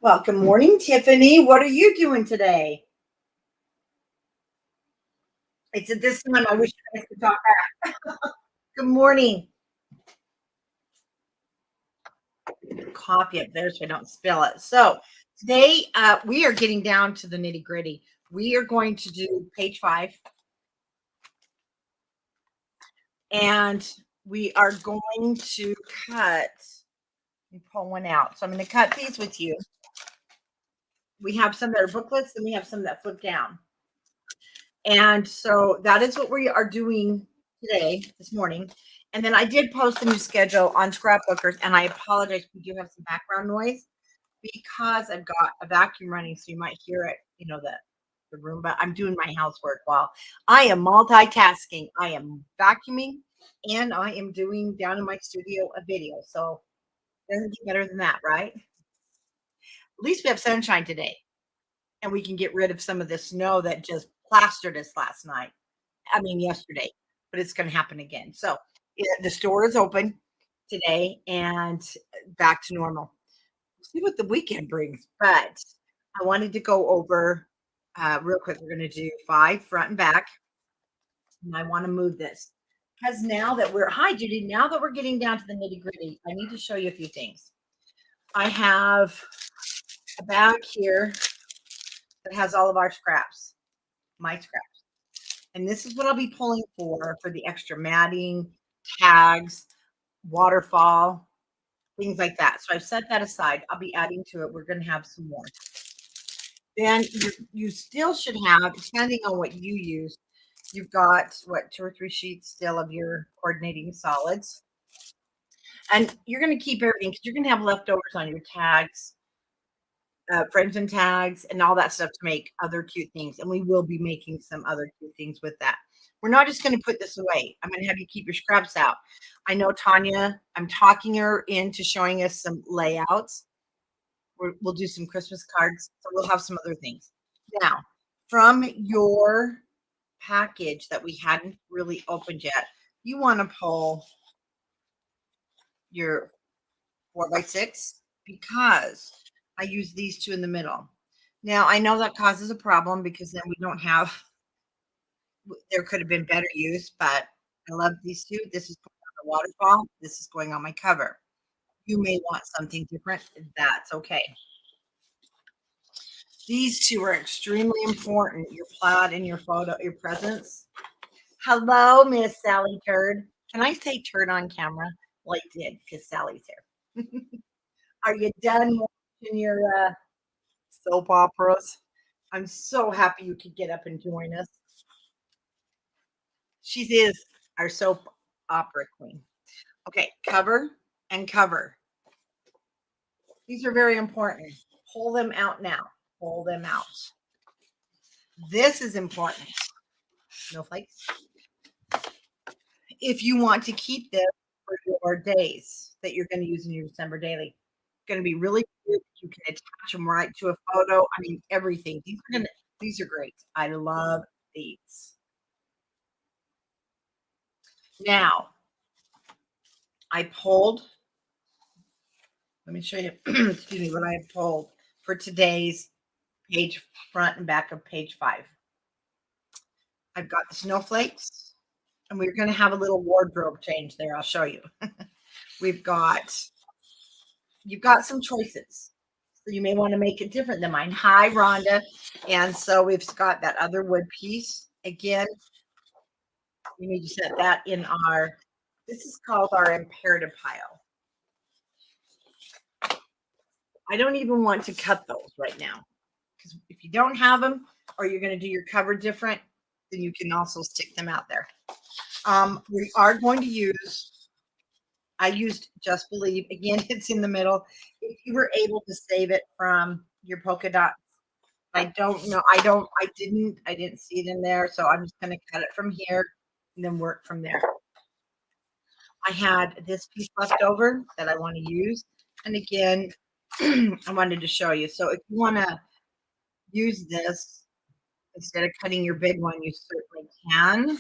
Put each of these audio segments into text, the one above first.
Well, good morning, Tiffany. What are you doing today? It's at this time. I wish you guys could talk back. Good morning. Coffee up there so I don't spill it. So today we are getting down to the nitty gritty. We are going to do page 5, and we are going to cut. Let me pull one out. So I'm going to cut these with you. We have some that are booklets, and we have some that flip down. And so that is what we are doing today, this morning. And then I did post a new schedule on Scrapbookers, and I apologize. We do have some background noise because I've got a vacuum running, so you might hear it, the room. But I'm doing my housework while I am multitasking. I am vacuuming, and I am doing down in my studio a video. So it doesn't get better than that, right? At least we have sunshine today, and we can get rid of some of the snow that just plastered us last night. I mean, yesterday, but it's going to happen again. So the store is open today and back to normal. We'll see what the weekend brings. But I wanted to go over real quick. We're going to do 5 front and back. And I want to move this because hi, Judy, now that we're getting down to the nitty gritty, I need to show you a few things. I have a bag here that has all of our scraps, my scraps. And this is what I'll be pulling for the extra matting, tags, waterfall, things like that. So I've set that aside. I'll be adding to it. We're going to have some more. Then you still should have, depending on what you use, you've got, 2 or 3 sheets still of your coordinating solids. And you're going to keep everything because you're going to have leftovers on your tags, friends and tags, and all that stuff to make other cute things. And we will be making some other cute things with that. We're not just going to put this away. I'm going to have you keep your scraps out. I know Tanya, I'm talking her into showing us some layouts. We'll do some Christmas cards. So we'll have some other things. Now, from your package that we hadn't really opened yet, you want to pull your 4x6 because I use these 2 in the middle. Now, I know that causes a problem because then we don't have, there could have been better use, but I love these 2. This is going on the waterfall. This is going on my cover. You may want something different. That's okay. These 2 are extremely important. Your plaid and your photo, your presents. Hello, Miss Sally Turd. Can I say turd on camera? Well, I did because Sally's here. Are you done watching your soap operas? I'm so happy you could get up and join us. She is our soap opera queen. Okay, cover and cover. These are very important. Pull them out now. Pull them out. This is important. Snowflakes. If you want to keep this for your days that you're going to use in your December daily, going to be really cute. You can attach them right to a photo. I mean, everything. These are great. I love these. Now, I pulled. Let me show you. Excuse me, what I have pulled for today's page front and back of page 5. I've got the snowflakes, and we're going to have a little wardrobe change there. I'll show you. You've got some choices. So you may want to make it different than mine. Hi, Rhonda. And so we've got that other wood piece. Again, we need to set that in this is called our imperative pile. I don't even want to cut those right now because if you don't have them or you're going to do your cover different, then you can also stick them out there. We are going to use, I used Just Believe. Again, it's in the middle. If you were able to save it from your polka dots, I don't know. I didn't see it in there. So I'm just going to cut it from here and then work from there. I had this piece left over that I want to use. And again, I wanted to show you. So if you want to use this instead of cutting your big one, you certainly can.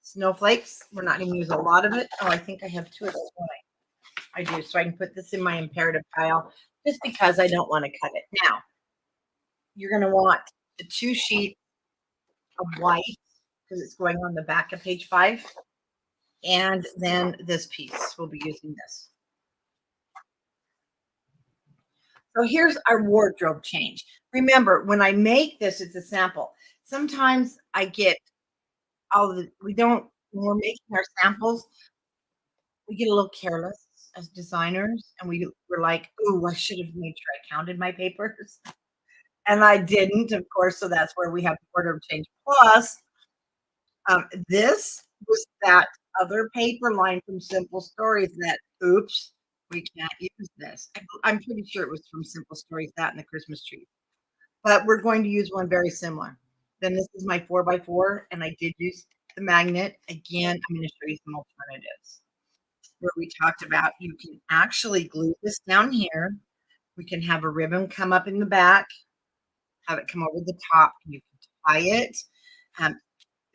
Snowflakes. We're not going to use a lot of it. Oh, I think I have 2 of those. I do. So I can put this in my imperative pile just because I don't want to cut it. Now, you're going to want the 2 sheets of white because it's going on the back of page 5. And then this piece, we'll be using this. So here's our wardrobe change. Remember, when I make this, it's a sample. Sometimes I get when we're making our samples, we get a little careless as designers and we're like, "Ooh, I should have made sure I counted my papers." And I didn't, of course, so that's where we have the wardrobe change. Plus, this was that other paper line from Simple Stories that, oops, we can't use this. I'm pretty sure it was from Simple Stories, that and the Christmas tree. But we're going to use one very similar. Then this is my 4x4, and I did use the magnet. Again, I'm going to show you some alternatives where we talked about you can actually glue this down here. We can have a ribbon come up in the back, have it come over the top. You can tie it. Um,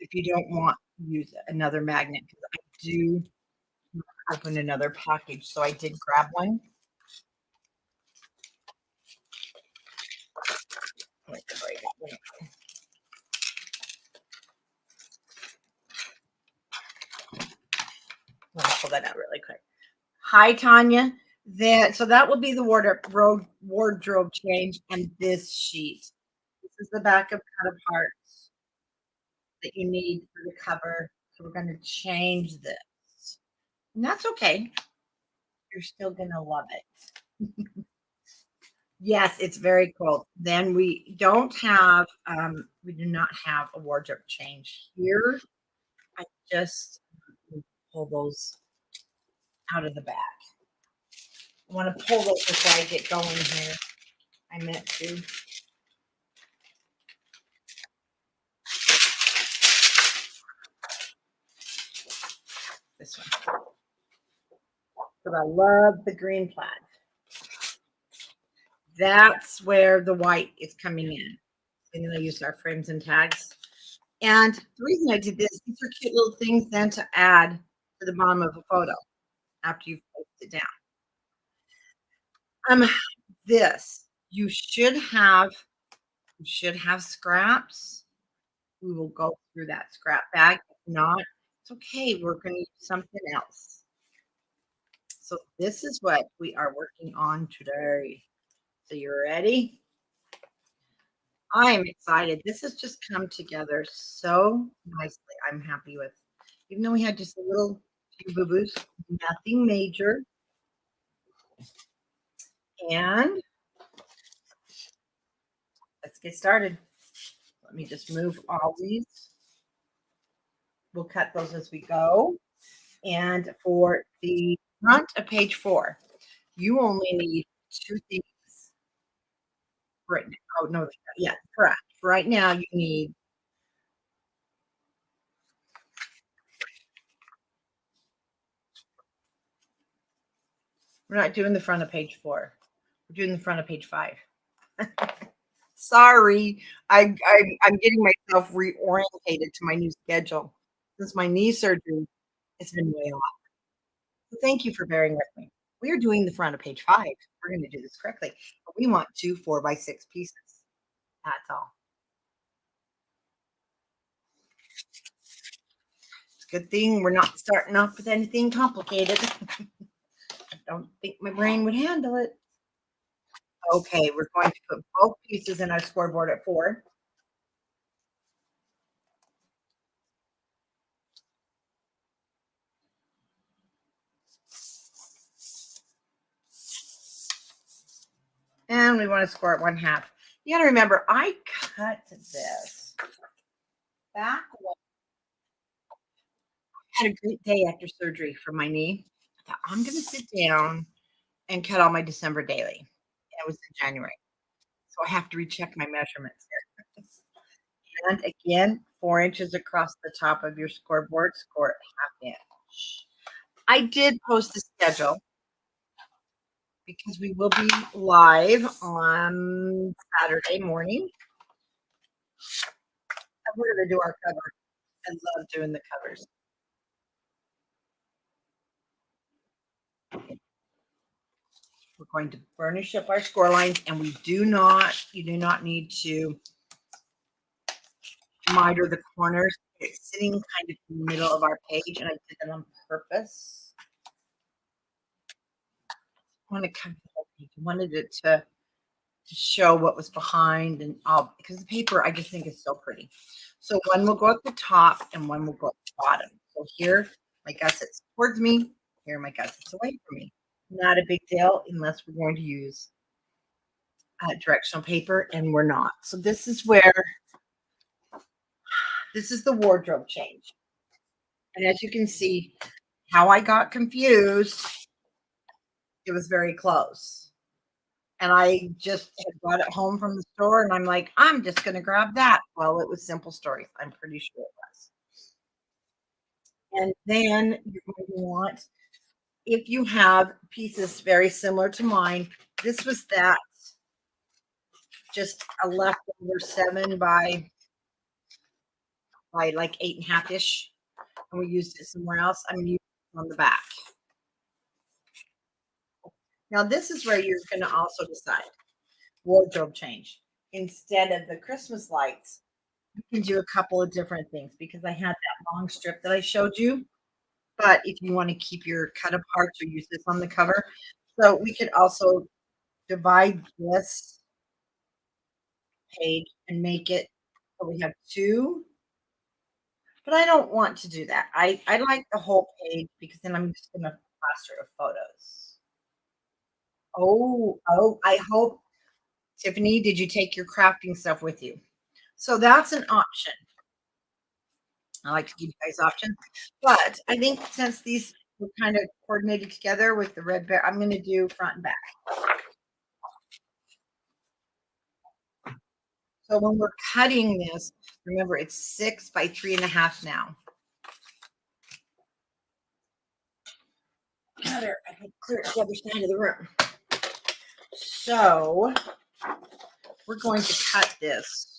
if you don't want to use another magnet, because I do open another package, so I did grab one. Let me pull that out really quick. Hi, Tanya. So that will be the wardrobe change, and this sheet. This is the back of cut parts that you need for the cover. So we're going to change this. And that's okay. You're still going to love it. Yes, it's very cool. Then we do not have a wardrobe change here. I just pull those out of the bag. I want to pull those before I get going here. I meant to. This one. But I love the green plaid. That's where the white is coming in. And then I used our frames and tags. And the reason I did this, these are cute little things then to add to the bottom of a photo after you've placed it down. This you should have scraps. We will go through that scrap bag. If not, it's okay. We're going to use something else. So this is what we are working on today. So you're ready? I'm excited. This has just come together so nicely. I'm happy with, even though we had just a little few boo-boos, nothing major. And let's get started. Let me just move all these. We'll cut those as we go. And for the front of page 4, you only need 2 things right now. Oh, no, yeah, correct. Right now, you need we're not doing the front of page 4. We're doing the front of page 5. Sorry, I'm getting myself reorientated to my new schedule. Since my knee surgery, it's been way off. So thank you for bearing with me. We are doing the front of page 5. We're going to do this correctly. But we want 2 4x6 pieces. That's all. It's a good thing we're not starting off with anything complicated. I don't think my brain would handle it. Okay, we're going to put both pieces in our scoreboard at 4. And we want to score it 1/2. You got to remember, I cut this back when I had a great day after surgery for my knee. I thought, I'm going to sit down and cut all my December daily. It was in January. So I have to recheck my measurements here. And again, 4 inches across the top of your scoreboard, score it 1/2 inch. I did post the schedule because we will be live on Saturday morning. And we're going to do our cover. I love doing the covers. We're going to burnish up our score lines, and you do not need to miter the corners. It's sitting kind of in the middle of our page, and I did that on purpose. I want to cut the whole page. I wanted it to show what was behind and all, because the paper I just think is so pretty. So one will go at the top and one will go at the bottom. So here my gusset's towards me, here my gusset's away from me. Not a big deal unless we're going to use directional paper, and we're not. So this is the wardrobe change. And as you can see, how I got confused, it was very close. And I just had brought it home from the store, and I'm like, I'm just going to grab that. Well, it was Simple Stories. I'm pretty sure it was. And then you're going to want, if you have pieces very similar to mine, this was that just a leftover 7 by like 8.5 ish, and we used it somewhere else. I'm using it on the back. Now this is where you're going to also decide wardrobe change. Instead of the Christmas lights, you can do a couple of different things, because I had that long strip that I showed you. But if you want to keep your cut aparts or use this on the cover, so we could also divide this page and make it so we have 2. But I don't want to do that. I like the whole page, because then I'm just going to plaster it with photos. Oh, I hope, Tiffany, did you take your crafting stuff with you? So that's an option. I like to give you guys options, but I think since these were kind of coordinated together with the red bear, I'm going to do front and back. So when we're cutting this, remember it's 6 by 3.5 now. Better, I can clear it the other side of the room. So we're going to cut this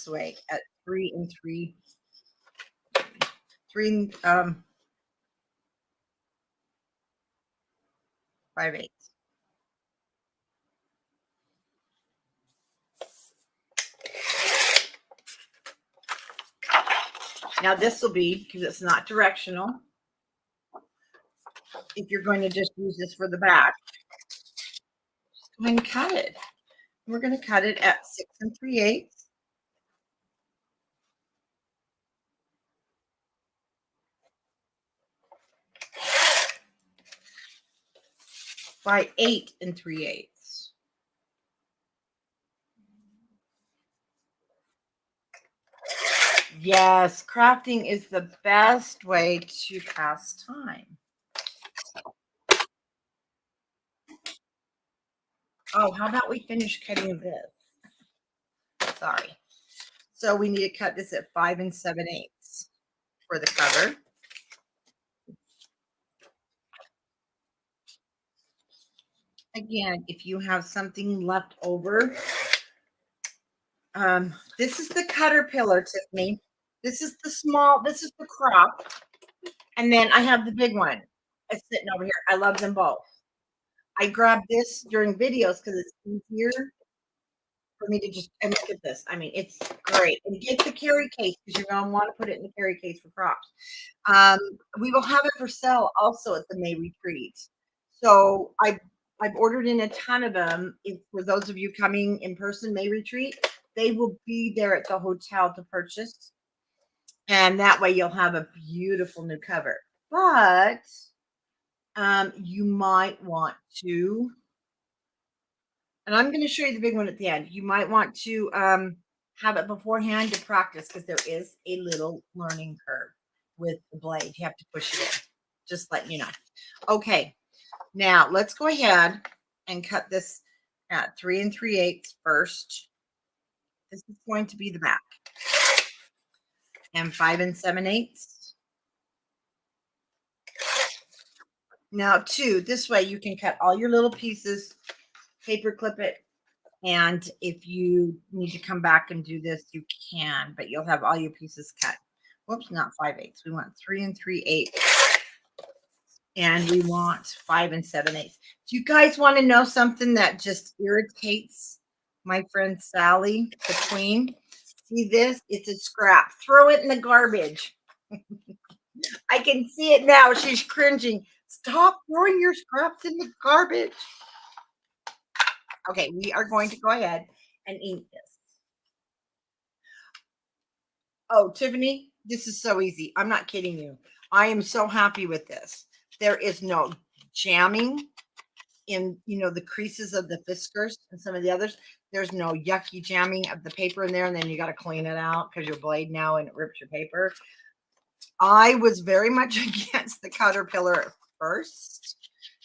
way at 3 5/8. Now this will be, because it's not directional, if you're going to just use this for the back, just go ahead and cut it. We're going to cut it at 6 3/8. By 8 3/8. Yes, crafting is the best way to pass time. Oh, how about we finish cutting this? Sorry. So we need to cut this at 5 7/8 for the cover. Again, if you have something left over, this is the Caterpillar, Tiffany. This is the small, this is the crop. And then I have the big one. It's sitting over here. I love them both. I grabbed this during videos because it's easier for me to just, and look at this. I mean, it's great. And get the carry case, because you're going to want to put it in the carry case for crops. We will have it for sale also at the May Retreat. So I've ordered in a ton of them. For those of you coming in person, May Retreat, they will be there at the hotel to purchase. And that way you'll have a beautiful new cover. But you might want to, and I'm going to show you the big one at the end. You might want to have it beforehand to practice, because there is a little learning curve with the blade. You have to push it in. Just letting you know. Okay, now let's go ahead and cut this at 3 3/8 first. This is going to be the back. And 5 7/8. Now 2, this way you can cut all your little pieces, paper clip it, and if you need to come back and do this, you can, but you'll have all your pieces cut. Whoops, not 5/8. We want 3 3/8. And we want 5 7/8. Do you guys want to know something that just irritates my friend Sally, the queen? See this? It's a scrap. Throw it in the garbage. I can see it now. She's cringing. Stop throwing your scraps in the garbage. Okay, we are going to go ahead and eat this. Oh, Tiffany, this is so easy. I'm not kidding you. I am so happy with this. There is no jamming in, the creases of the Fiskars and some of the others. There's no yucky jamming of the paper in there, and then you got to clean it out because your blade now and it rips your paper. I was very much against the Caterpillar at first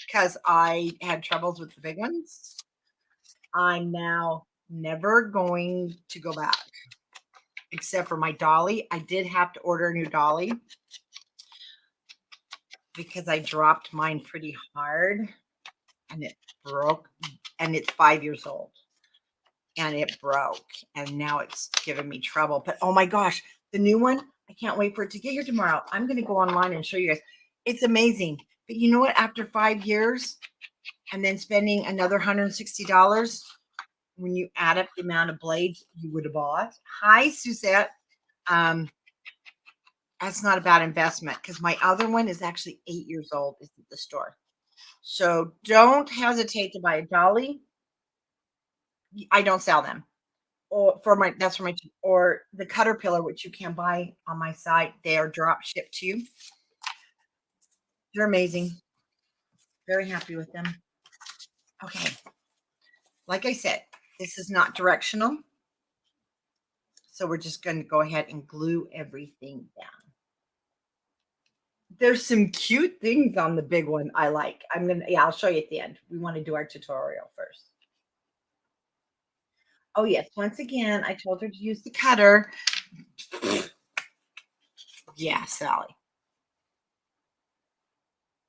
because I had troubles with the big ones. I'm now never going to go back except for my dolly. I did have to order a new dolly because I dropped mine pretty hard and it broke, and it's 5 years old and it broke, and now it's giving me trouble. But oh my gosh, the new one, I can't wait for it to get here tomorrow. I'm going to go online and show you guys. It's amazing. But you know what? After 5 years and then spending another $160, when you add up the amount of blades you would have bought. Hi, Suzette. That's not a bad investment because my other one is actually 8 years old. It's at the store. So don't hesitate to buy a dolly. I don't sell them. Or that's for my, or the Caterpillar, which you can buy on my site. They are drop shipped to you. They're amazing. Very happy with them. Okay. Like I said, this is not directional. So we're just going to go ahead and glue everything down. There's some cute things on the big one I like. I'll show you at the end. We want to do our tutorial first. Oh yes, once again, I told her to use the cutter. Yeah, Sally.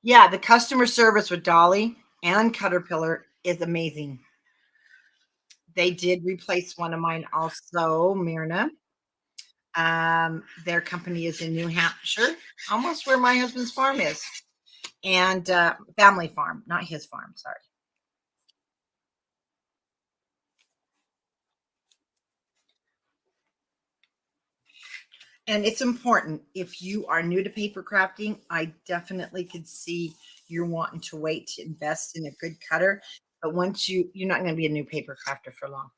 Yeah, the customer service with Dolly and Caterpillar is amazing. They did replace one of mine also, Myrna. Their company is in New Hampshire, almost where my husband's farm is. And family farm, not his farm, sorry. And it's important. If you are new to paper crafting, I definitely could see you're wanting to wait to invest in a good cutter. But once you're not going to be a new paper crafter for long.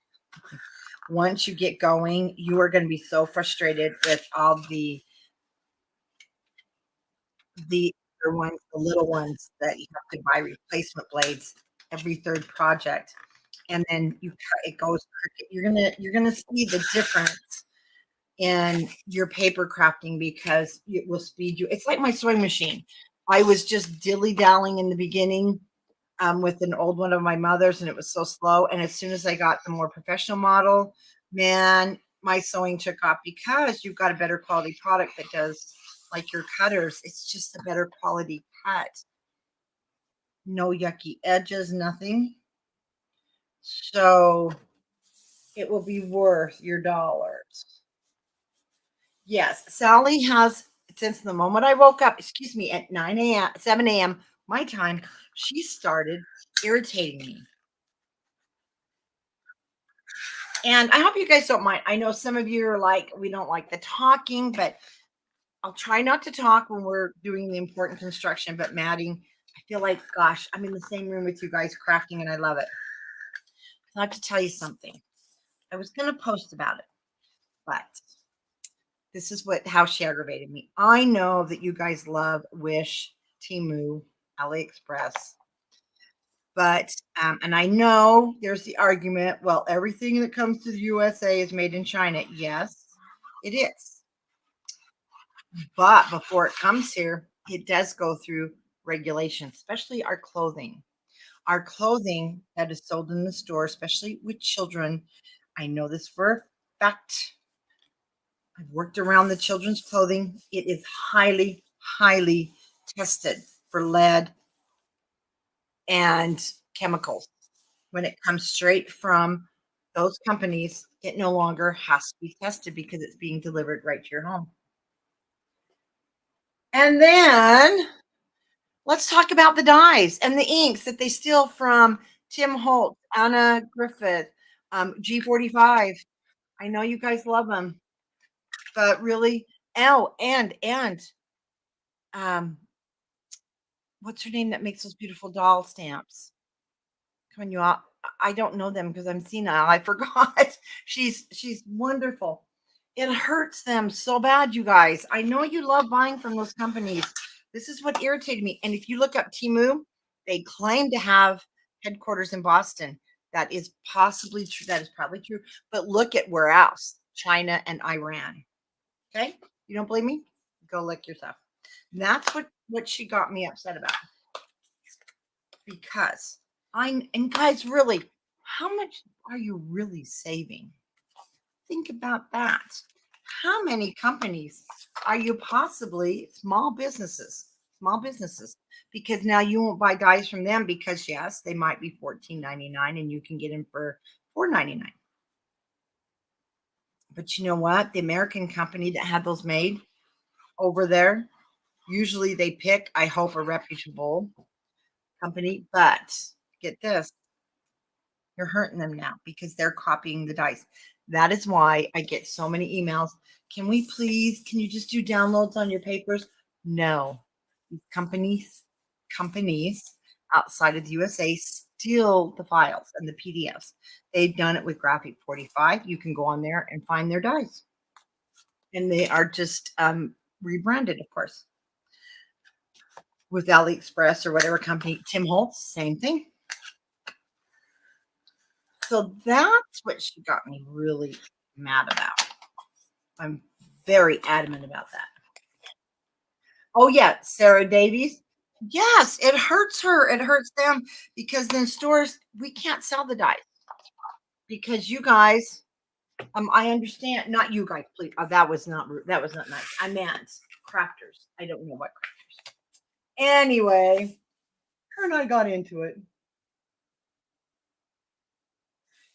Once you get going, you are going to be so frustrated with all the ones, the little ones that you have to buy replacement blades every third project. And then it goes crooked. You're gonna see the difference in your paper crafting because it will speed you. It's like my sewing machine. I was just dilly-dallying in the beginning with an old one of my mother's, and it was so slow. And as soon as I got the more professional model, man, my sewing took off because you've got a better quality product that does, like your cutters. It's just a better quality cut. No yucky edges, nothing. So it will be worth your dollars. Yes, Sally has, since the moment I woke up, excuse me, at 9 a.m., 7 a.m., my time, she started irritating me. And I hope you guys don't mind. I know some of you are like, we don't like the talking, but I'll try not to talk when we're doing the important construction. But matting, I feel like, gosh, I'm in the same room with you guys crafting, and I love it. I have to tell you something. I was going to post about it, but this is how she aggravated me. I know that you guys love Wish, Temu, AliExpress, but and I know there's the argument. Well, everything that comes to the USA is made in China. Yes, it is. But before it comes here, it does go through regulations, especially our clothing. Our clothing that is sold in the store, especially with children. I know this for a fact. I've worked around the children's clothing. It is highly, highly tested for lead and chemicals. When it comes straight from those companies, it no longer has to be tested because it's being delivered right to your home. And then Let's talk about the dyes and the inks that they steal from Tim Holt, Anna Griffith, G45. I know you guys love them, but really, oh, and um, what's her name that makes those beautiful doll stamps? Come on, you all. I don't know them because I'm senile. I forgot. She's wonderful. It hurts them so bad, you guys. I know you love buying from those companies. This is what irritated me. And if you look up Timu, they claim to have headquarters in Boston. That is possibly true. That is probably true. But look at where else? China and Iran. Okay? You don't believe me? Go look yourself. And that's what she got me upset about. Because and guys, really, how much are you really saving? Think about that. How many companies are you possibly small businesses, because now you won't buy dyes from them because yes, they might be $14.99 and you can get them for $4.99. But you know what? The American company that had those made over there, usually they pick, I hope, a reputable company. But get this, you're hurting them now because they're copying the dice. That is why I get so many emails. Can you just do downloads on your papers? No. These companies outside of the USA steal the files and the PDFs. They've done it with Graphic 45. You can go on there and find their dies. And they are just rebranded, of course. With AliExpress or whatever company, Tim Holtz, same thing. So that's what she got me really mad about. I'm very adamant about that. Oh, yeah, Sarah Davies. Yes, it hurts her. It hurts them because in stores, we can't sell the dice because you guys, I understand, not you guys, please. That was not rude. That was not nice. I meant crafters. I don't know what crafters. Anyway, her and I got into it.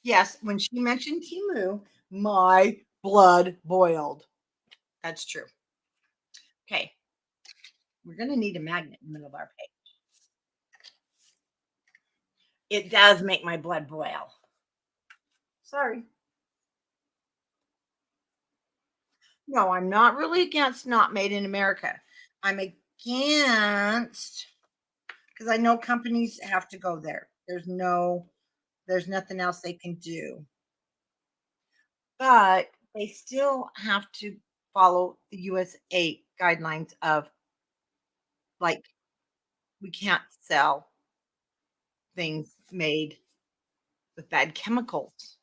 Yes, when she mentioned Timu, my blood boiled. That's true. Okay, we're going to need a magnet in the middle of our page. It does make my blood boil. Sorry. No, I'm not really against not made in America. I'm against because I know companies have to go there. There's nothing else they can do. But they still have to follow the USA guidelines of like we can't sell things made with bad chemicals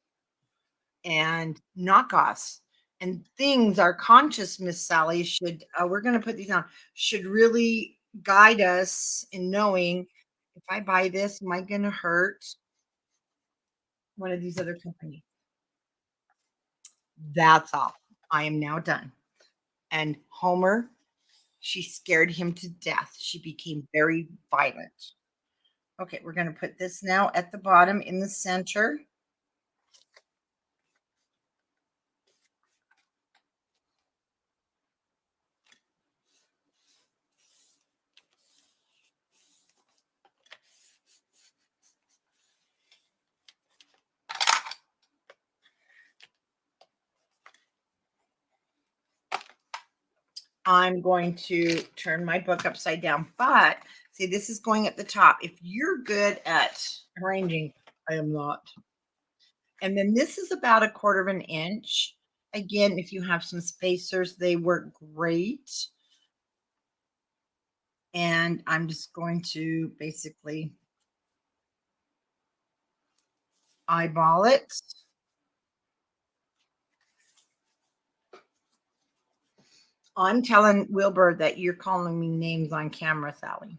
and knockoffs and things our conscious Miss Sally should we're going to put these on should really guide us in knowing if I buy this, am I going to hurt one of these other companies? That's all. I am now done. And Homer, she scared him to death. She became very violent. Okay, we're going to put this now at the bottom in the center. I'm going to turn my book upside down, but see, this is going at the top. If you're good at arranging, I am not. And then this is about 1/4 of an inch. Again, if you have some spacers, they work great. And I'm just going to basically eyeball it. I'm telling Wilbur that you're calling me names on camera, Sally.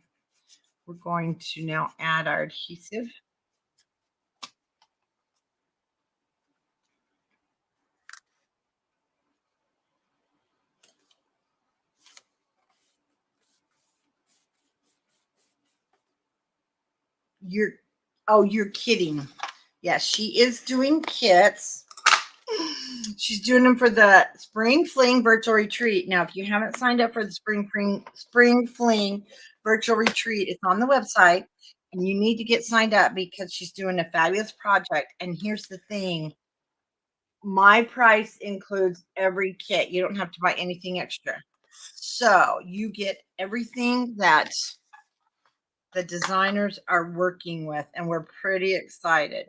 We're going to now add our adhesive. You're kidding. Yes, she is doing kits. She's doing them for the Spring Fling virtual retreat. Now, if you haven't signed up for the Spring Fling virtual retreat, it's on the website, and you need to get signed up because she's doing a fabulous project. And here's the thing: my price includes every kit. You don't have to buy anything extra. So you get everything that the designers are working with, and we're pretty excited.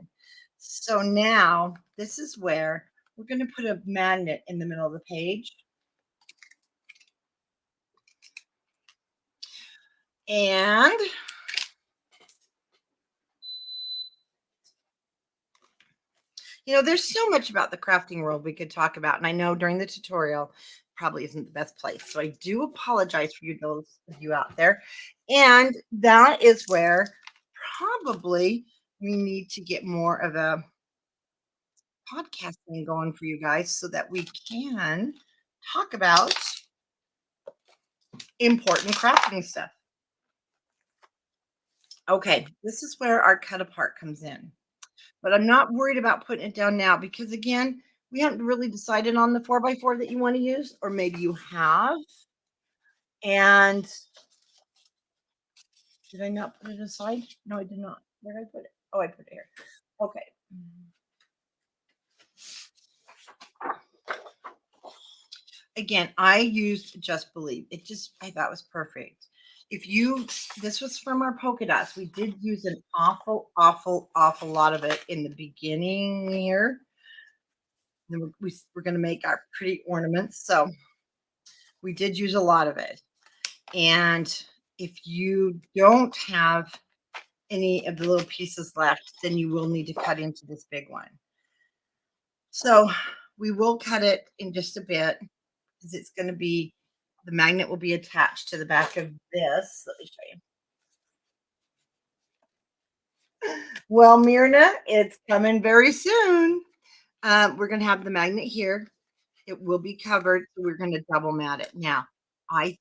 So now this is where we're going to put a magnet in the middle of the page. And there's so much about the crafting world we could talk about. And I know during the tutorial probably isn't the best place. So I do apologize for you, those of you out there. And that is where probably we need to get more of a podcasting going for you guys so that we can talk about important crafting stuff. Okay, this is where our cut apart comes in. But I'm not worried about putting it down now because, again, we haven't really decided on the 4x4 that you want to use, or maybe you have. And did I not put it aside? No, I did not. Where did I put it? Oh, I put it here. Okay. Again, I used Just Believe. I thought it was perfect. This was from our polka dots. We did use an awful lot of it in the beginning here. Then we're going to make our pretty ornaments. So we did use a lot of it. And if you don't have any of the little pieces left, then you will need to cut into this big one. So we will cut it in just a bit because it's going to be, the magnet will be attached to the back of this. Let me show you. Well, Myrna, it's coming very soon. We're going to have the magnet here. It will be covered. So we're going to double mat it. Now, I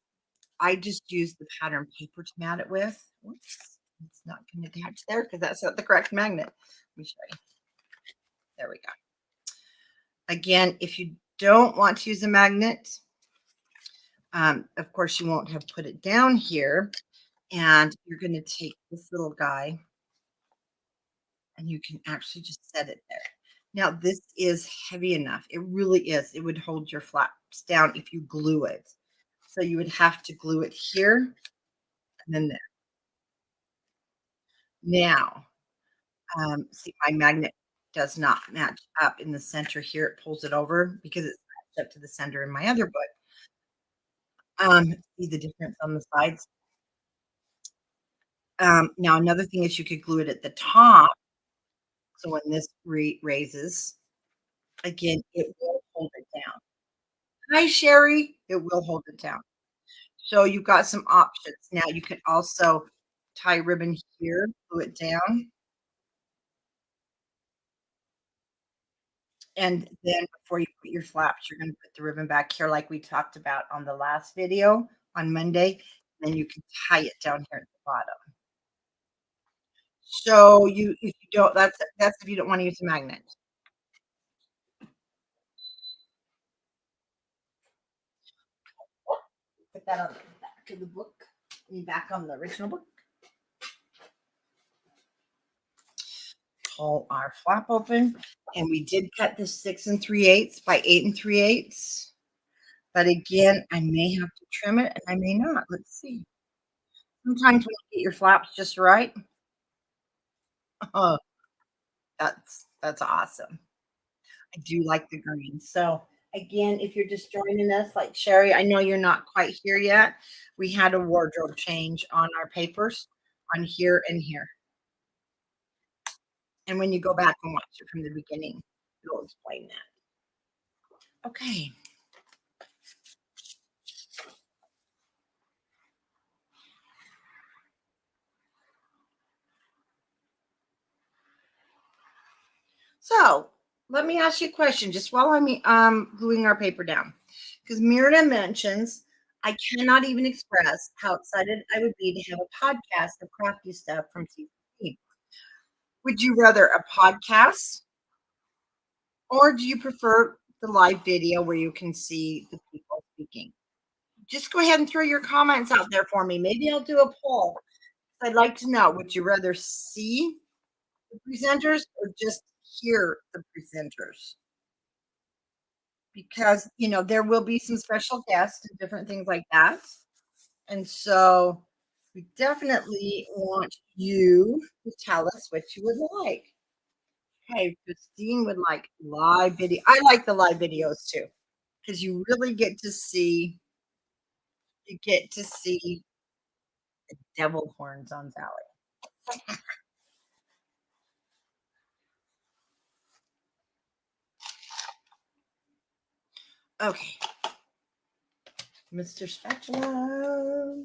just used the pattern paper to mat it with. Oops, it's not going to attach there because that's not the correct magnet. Let me show you. There we go. Again, if you don't want to use a magnet, of course, you won't have put it down here. And you're going to take this little guy and you can actually just set it there. Now, this is heavy enough. It really is. It would hold your flaps down if you glue it. So you would have to glue it here and then there. Now, see, my magnet does not match up in the center here. It pulls it over because it's matched up to the center in my other book. See the difference on the sides? Now, another thing is you could glue it at the top. So when this raises, again, it will hold it down. Hi, Sherry. It will hold it down. So you've got some options. Now you can also tie ribbon here, glue it down. And then before you put your flaps, you're going to put the ribbon back here like we talked about on the last video on Monday. Then you can tie it down here at the bottom. So if you don't, that's if you don't want to use a magnet. Put that on the back of the book and back on the original book. Pull our flap open, and we did cut this 6 3/8 by 8 3/8. But again, I may have to trim it and I may not. Let's see. Sometimes when you get your flaps just right, oh, that's awesome. I do like the green. So again, if you're just joining us, like Sherry, I know you're not quite here yet. We had a wardrobe change on our papers on here and here. And when you go back and watch it from the beginning, it'll explain that. Okay. So let me ask you a question just while I'm gluing our paper down. Because Myrna mentions, I cannot even express how excited I would be to have a podcast of crafty stuff from CCC. Would you rather a podcast or do you prefer the live video where you can see the people speaking. Just go ahead and throw your comments out there for me. Maybe I'll do a poll. I'd like to know, would you rather see the presenters or just hear the presenters? Because, there will be some special guests and different things like that. And so we definitely want you to tell us what you would like. Okay, Christine would like live video. I like the live videos too, because you really get to see devil horns on Sally. Okay, Mr. Spatula.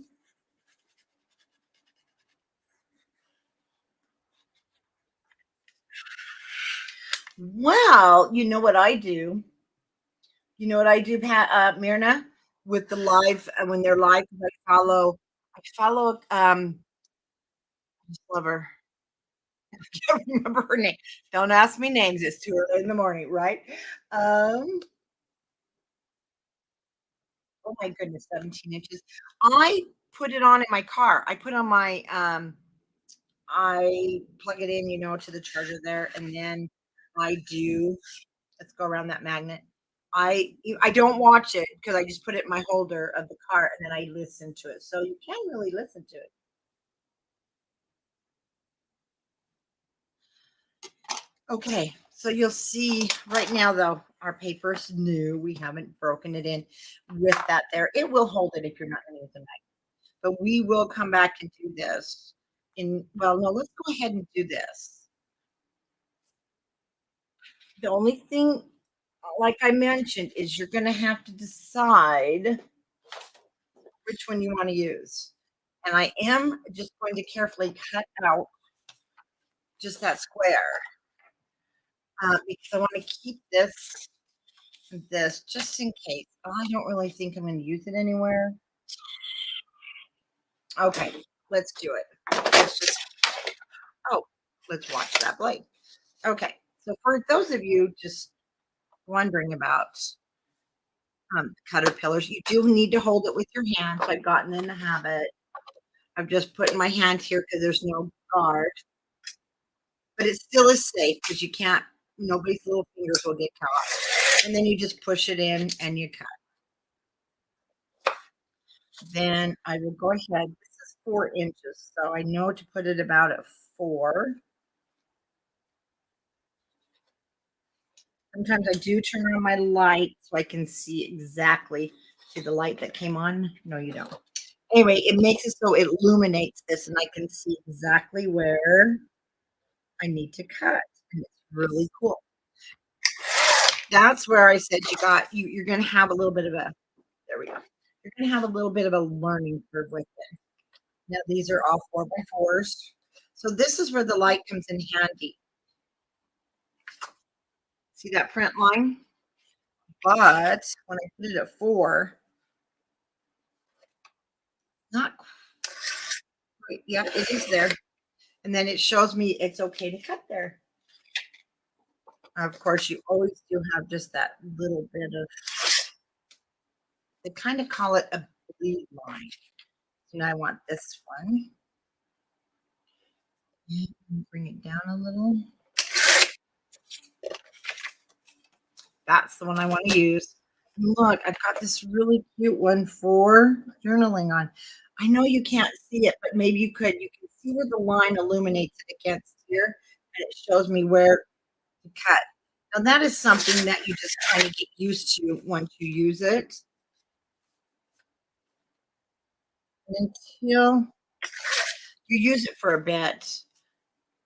Well, you know what I do? You know what I do, Myrna, with the live when they're live. I follow. I just love her. I can't remember her name. Don't ask me names. It's too early in the morning, right? Um, oh my goodness, 17 inches. I put it on in my car. I put on my I plug it in, to the charger there, and then I do. Let's go around that magnet. I don't watch it because I just put it in my holder of the car, and then I listen to it. So you can really listen to it. Okay, so you'll see right now, though, our paper's new. We haven't broken it in with that there. It will hold it if you're not going to use the magnet. But we will come back and do this. Well, no, let's go ahead and do this. The only thing, like I mentioned, is you're going to have to decide which one you want to use. And I am just going to carefully cut out just that square because I want to keep this just in case. I don't really think I'm going to use it anywhere. Okay, let's do it. Oh, let's watch that blade. Okay, so for those of you just wondering about caterpillars, you do need to hold it with your hand. So I've gotten in the habit of just putting my hand here because there's no guard, but it still is safe because nobody's little fingers will get caught. And then you just push it in and you cut. Then I will go ahead. This is 4 inches, so I know to put it about at 4. Sometimes I do turn on my light so I can see exactly. See the light that came on? No, you don't. Anyway, it makes it so it illuminates this and I can see exactly where I need to cut. And it's really cool. That's where I said you're going to have a little bit of a, there we go. You're going to have a little bit of a learning curve with it. Now, these are all 4x4s. So this is where the light comes in handy. See that print line? But when I put it at 4, not quite. Yeah, it is there. And then it shows me it's okay to cut there. Of course, you always do have just that little bit of, they kind of call it a bleed line. So now I want this one. Bring it down a little. That's the one I want to use. And look, I've got this really cute one for journaling on. I know you can't see it, but maybe you could. You can see where the line illuminates it against here, and it shows me where to cut. Now that is something that you just kind of get used to once you use it. Until you use it for a bit.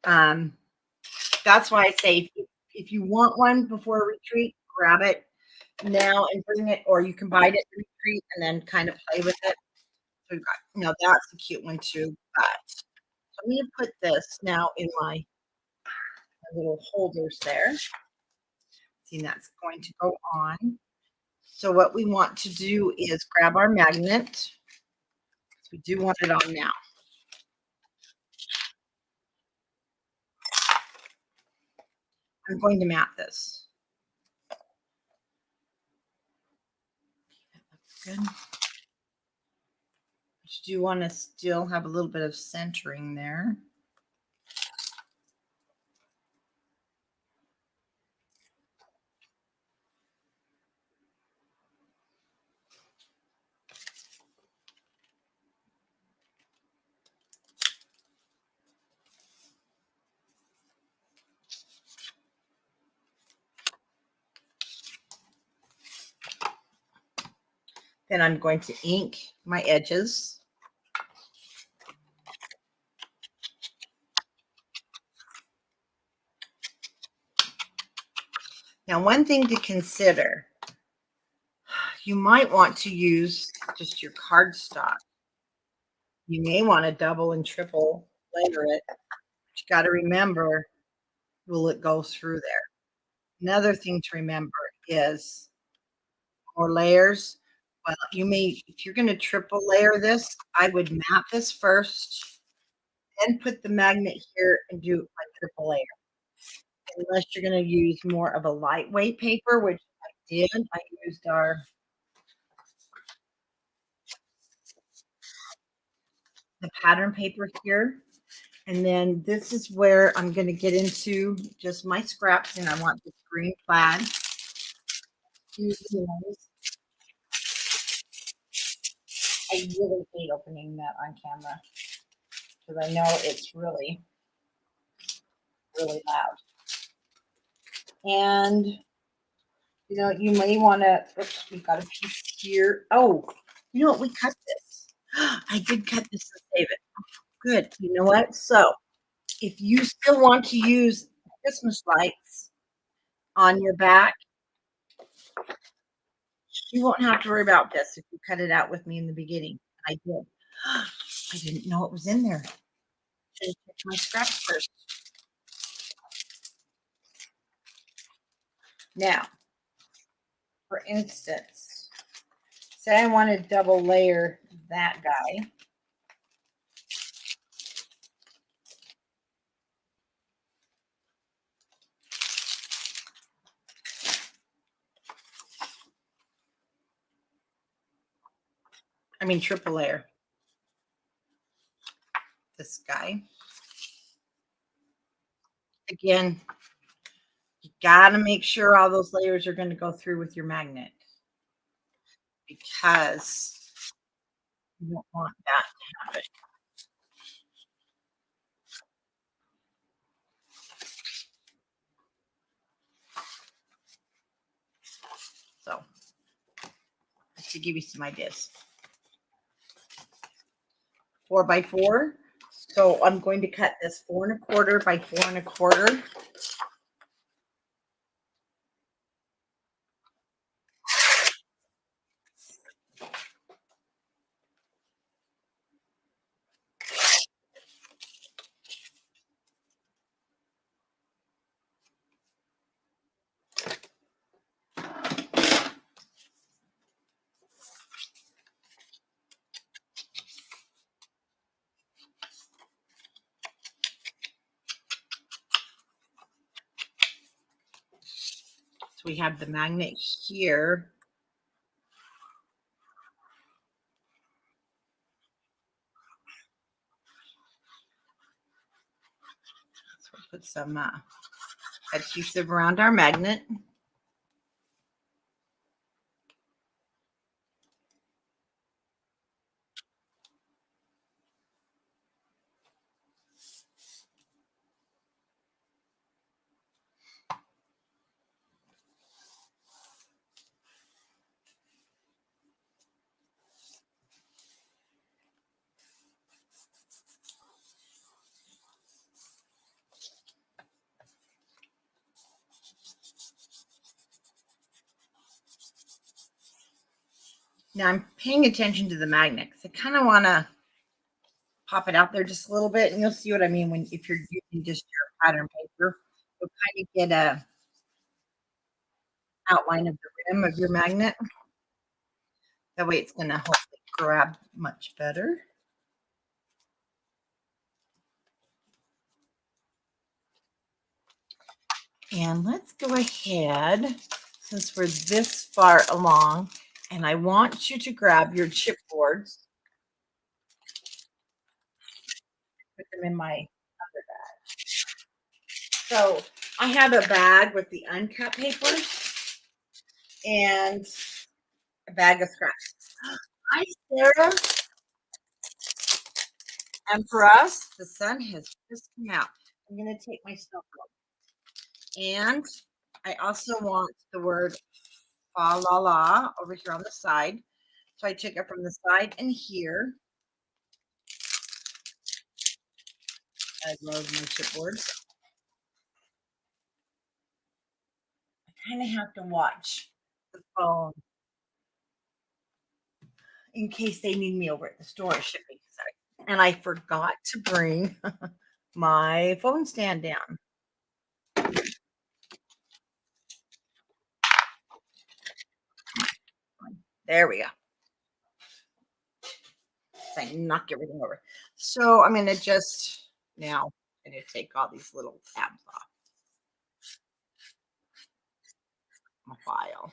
That's why I say if you want one before a retreat, grab it now and bring it, or you can buy it at the retreat and then kind of play with it. So we've got, that's a cute one too. But I'm going to put this now in my little holders there. See, that's going to go on. So what we want to do is grab our magnet. We do want it on now. I'm going to map this. Good. But you do want to still have a little bit of centering there. Then I'm going to ink my edges. Now, one thing to consider, you might want to use just your cardstock. You may want to double and triple layer it. But you got to remember, will it go through there? Another thing to remember is more layers. Well, you may, if you're going to triple layer this, I would map this first, then put the magnet here and do a triple layer. Unless you're going to use more of a lightweight paper, which I did. I used the pattern paper here. And then this is where I'm going to get into just my scraps, and I want this green plaid. I really hate opening that on camera because I know it's really, really loud. And, you know, you may want to, oops, we've got a piece here. Oh, you know what? We cut this. I did cut this and save it. Good. You know what? So if you still want to use Christmas lights on your back, you won't have to worry about this if you cut it out with me in the beginning. I did. I didn't know it was in there. Should have checked my scraps first. Now, for instance, say I want to double layer that guy. I mean, triple layer. This guy. Again, you got to make sure all those layers are going to go through with your magnet because you don't want that to happen. So, to give you some ideas. 4 by 4. So I'm going to cut this 4 1/4 by 4 1/4. So we have the magnet here. So we'll put some adhesive around our magnet. Now I'm paying attention to the magnet because I kind of want to pop it out there just a little bit, and you'll see what I mean when if you're using just your pattern paper, you'll kind of get a outline of the rim of your magnet. That way it's going to hopefully grab much better. And let's go ahead, since we're this far along, And I want you to grab your chipboards, put them in my other bag. So I have a bag with the uncut papers and a bag of scraps. Hi, Sarah. And for us, the sun has just come out. I'm going to take my stuff out. And I also want the word fa la la over here on the side. So I took it from the side and here. I love my chipboard. I kind of have to watch the phone in case they need me over at the store shipping. Sorry. And I forgot to bring my phone stand down. There we go. So I knock everything over. So I'm going to just now I'm going to take all these little tabs off my file.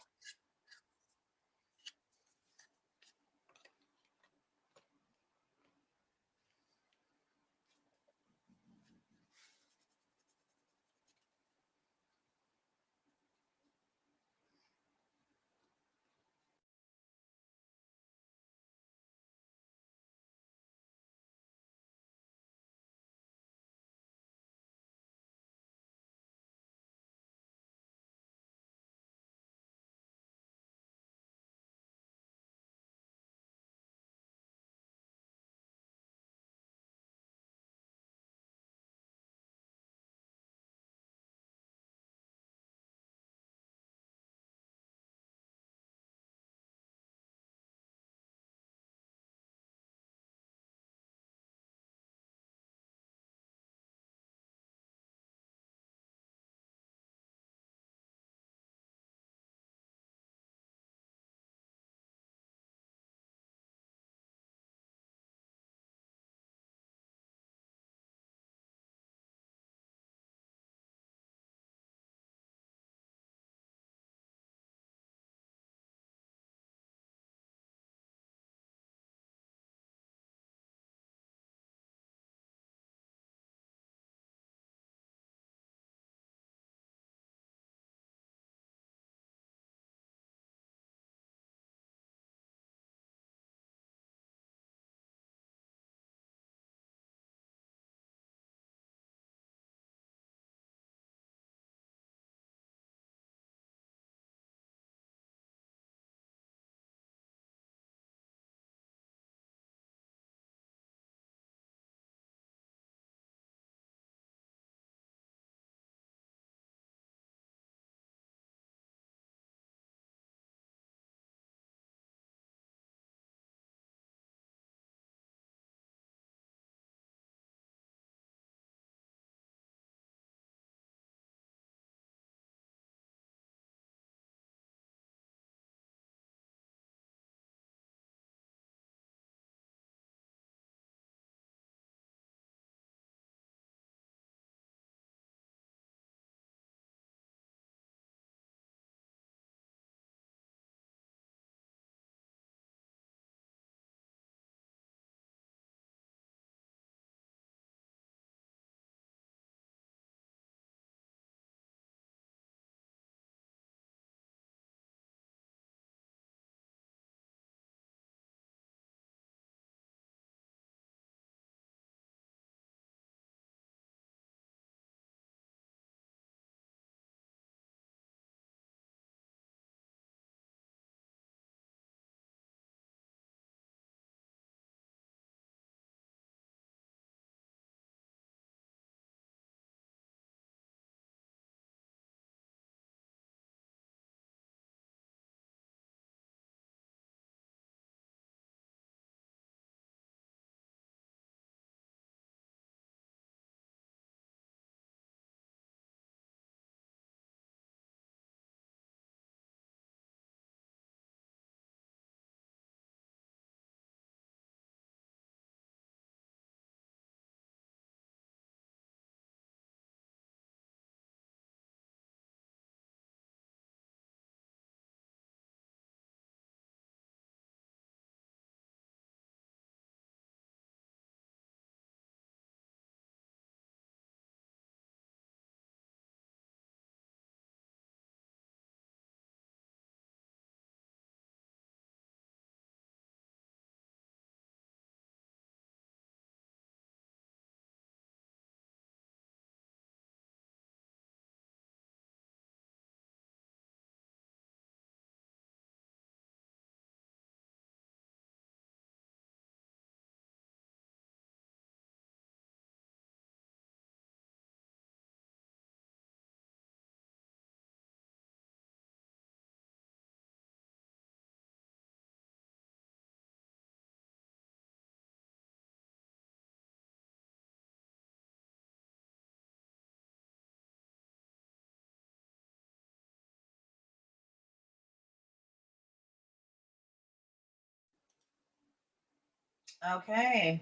Okay.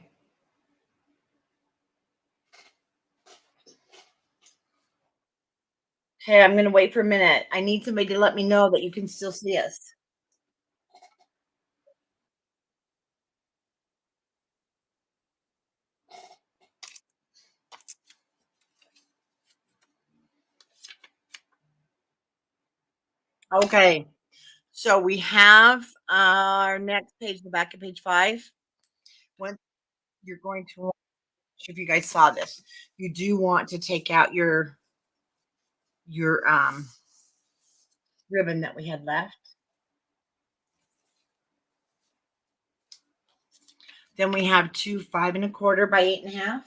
Okay, I'm going to wait for a minute. I need somebody to let me know that you can still see us. Okay. So we have our next page, the back of page 5. When you're going to, if you guys saw this, you do want to take out your ribbon that we had left. Then we have 2 5 1/4 by 8 1/2.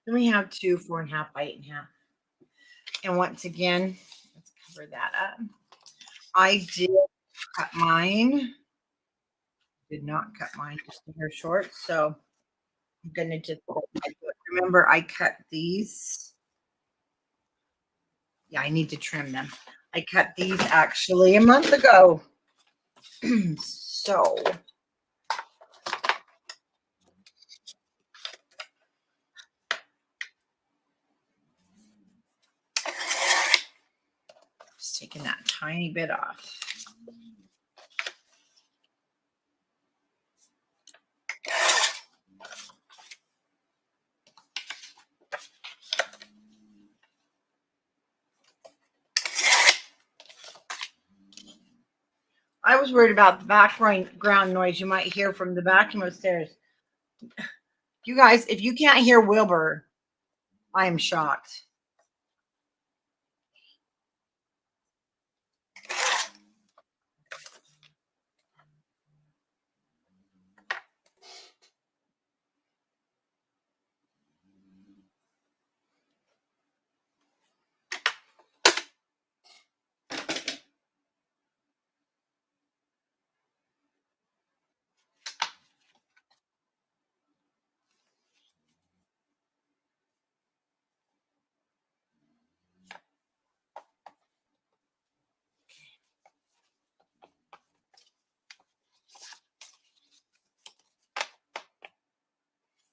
Then we have 2 4 1/2 by 8 1/2. And once again, let's cover that up. I did cut mine. Did not cut mine just a hair short. So I'm gonna just remember I cut these. Yeah, I need to trim them. I cut these actually a month ago. So just taking that tiny bit off. I was worried about the background noise you might hear from the vacuum upstairs. You guys, if you can't hear Wilbur, I am shocked.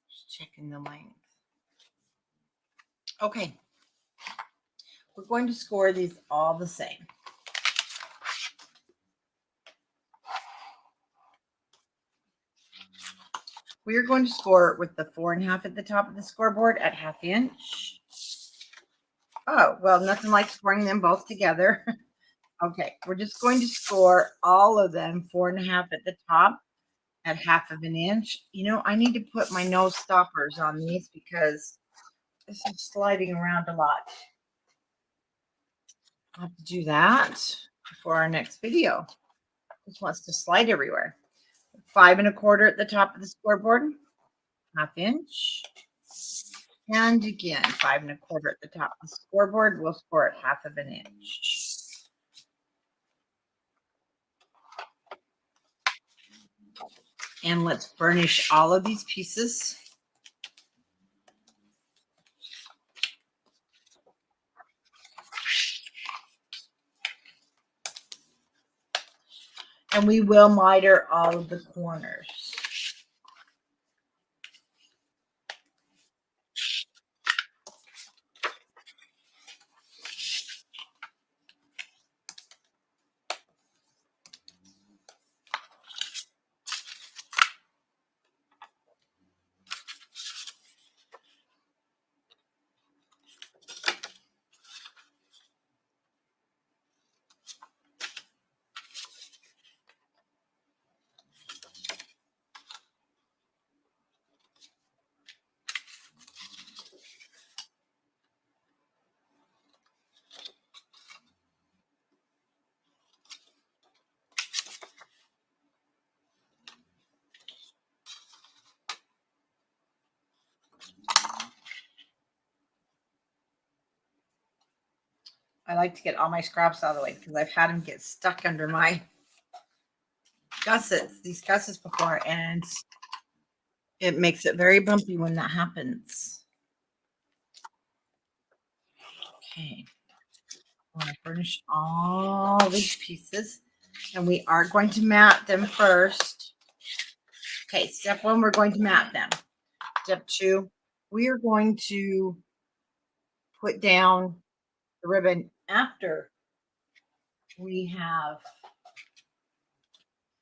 Just checking the length. Okay. We're going to score these all the same. We are going to score with the 4 1/2 at the top of the scoreboard at 1/2 inch. Oh, well, nothing like scoring them both together. Okay, we're just going to score all of them 4 1/2 at the top at 1/2 inch. You know, I need to put my nose stoppers on these because this is sliding around a lot. I'll have to do that before our next video. This wants to slide everywhere. 5 1/4 at the top of the scoreboard, 1/2 inch. And again, 5 1/4 at the top of the scoreboard. We'll score at 1/2 inch. And let's burnish all of these pieces. And we will miter all of the corners. I like to get all my scraps out of the way because I've had them get stuck under my gussets, these gussets before, and it makes it very bumpy when that happens. Okay. I want to burnish all these pieces. And we are going to mat them first. Okay, step 1, we're going to mat them. Step 2, we are going to put down the ribbon after we have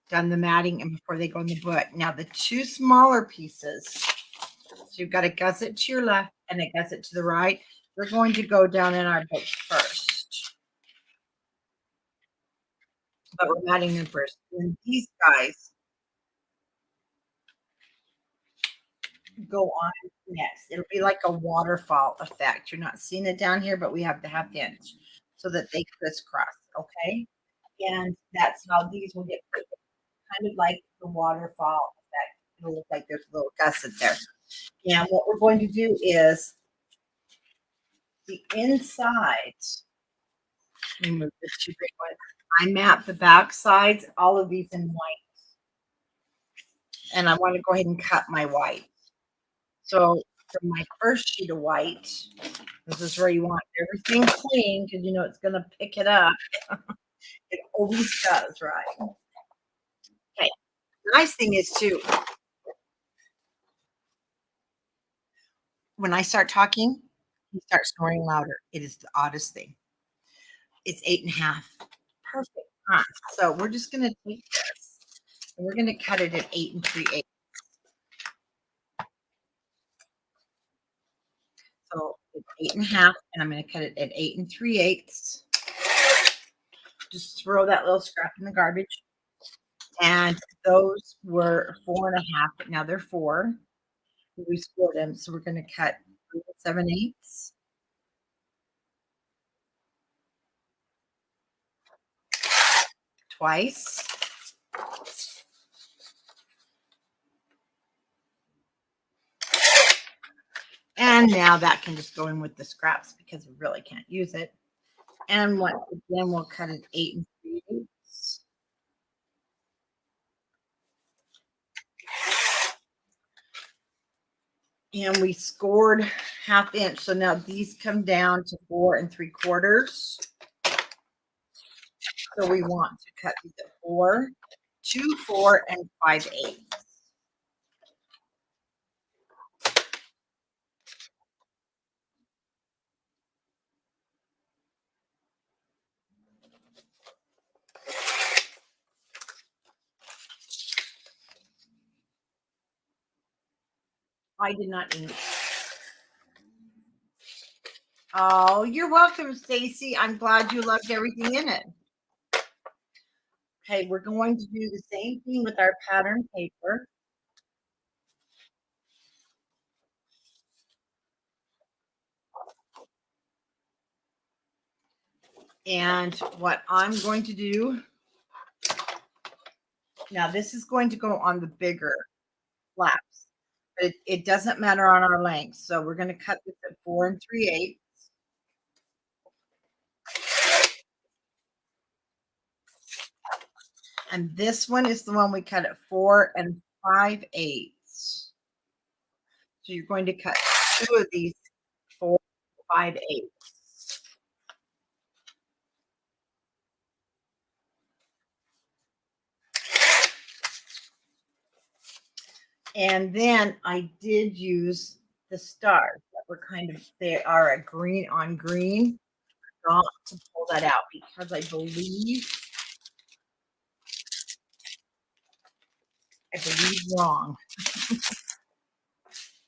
done the matting and before they go in the book. Now the 2 smaller pieces, so you've got a gusset to your left and a gusset to the right. We're going to go down in our book first, but we're matting them first. And these guys go on next. It'll be like a waterfall effect. You're not seeing it down here, but we have the 1/2 inch so that they crisscross, okay? And that's how these will get put, kind of like the waterfall effect. It'll look like there's a little gusset there. And what we're going to do is the inside, let me move this 2 big ones. I map the back sides, all of these in white. And I want to go ahead and cut my white. So for my first sheet of white, this is where you want everything clean because you know it's going to pick it up. It always does, right? Okay. The nice thing is too, when I start talking, you start snoring louder. It is the oddest thing. It's 8.5. Perfect. Huh? So we're just going to take this and we're going to cut it at 8 3/8. So it's 8.5, and I'm going to cut it at 8 3/8. Just throw that little scrap in the garbage. And those were 4.5, but now they're 4. We split them, so we're going to cut 3 7/8. Twice. And now that can just go in with the scraps because we really can't use it. And once again, we'll cut it 8 3/8. And we scored 1/2 inch. So now these come down to 4 3/4. So we want to cut these at 4, 2, 4, and 5/8. I did not ink. Oh, you're welcome, Stacy. I'm glad you loved everything in it. Okay, we're going to do the same thing with our pattern paper. And what I'm going to do, now this is going to go on the bigger flaps, but it doesn't matter on our length. So we're going to cut this at 4 3/8. And this one is the one we cut at 4 5/8. So you're going to cut 2 of these 4 5/8. And then I did use the stars that were kind of, they are a green on green. Not to pull that out because I believe wrong.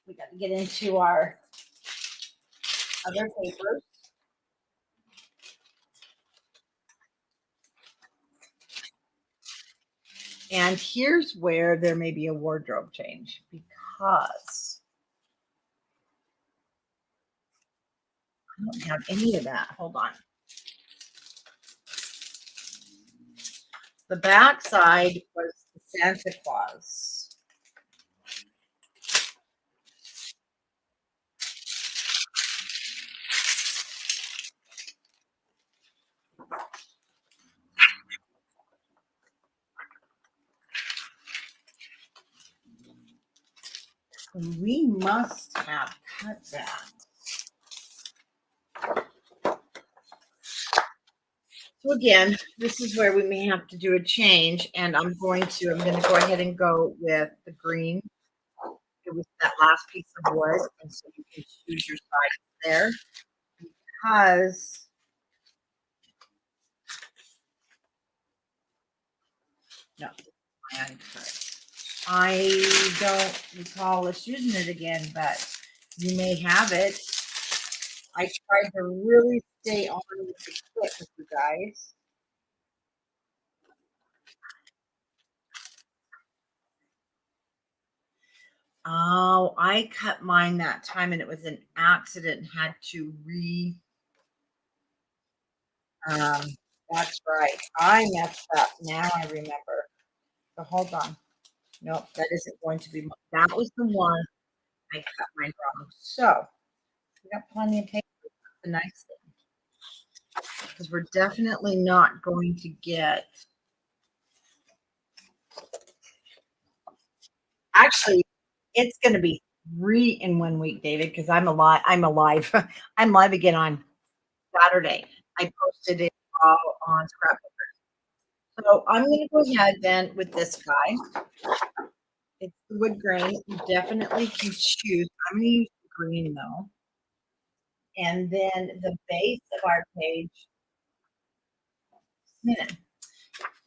We got to get into our other papers. And here's where there may be a wardrobe change because I don't have any of that. Hold on. The back side was the Santa Claus. We must have cut that. So again, this is where we may have to do a change, and I'm gonna go ahead and go with the green. It was that last piece of wood, and so you can choose your size there because no, I don't recall us using it again, but you may have it. I tried to really stay on with the clip with you guys. Oh, I cut mine that time and it was an accident and had to um, that's right. I messed up. Now I remember. So hold on. Nope, that isn't going to be, that was the one I cut mine wrong. So we got plenty of paper. That's the nice thing. Because we're definitely not going to get, actually, it's going to be 3 in 1 week, David, because I'm alive. I'm live again on Saturday. I posted it all on Scrapbook. So I'm going to go ahead then with this guy. It's the wood grain. You definitely can choose. I'm going to use the green though. And then the base of our page. Minute.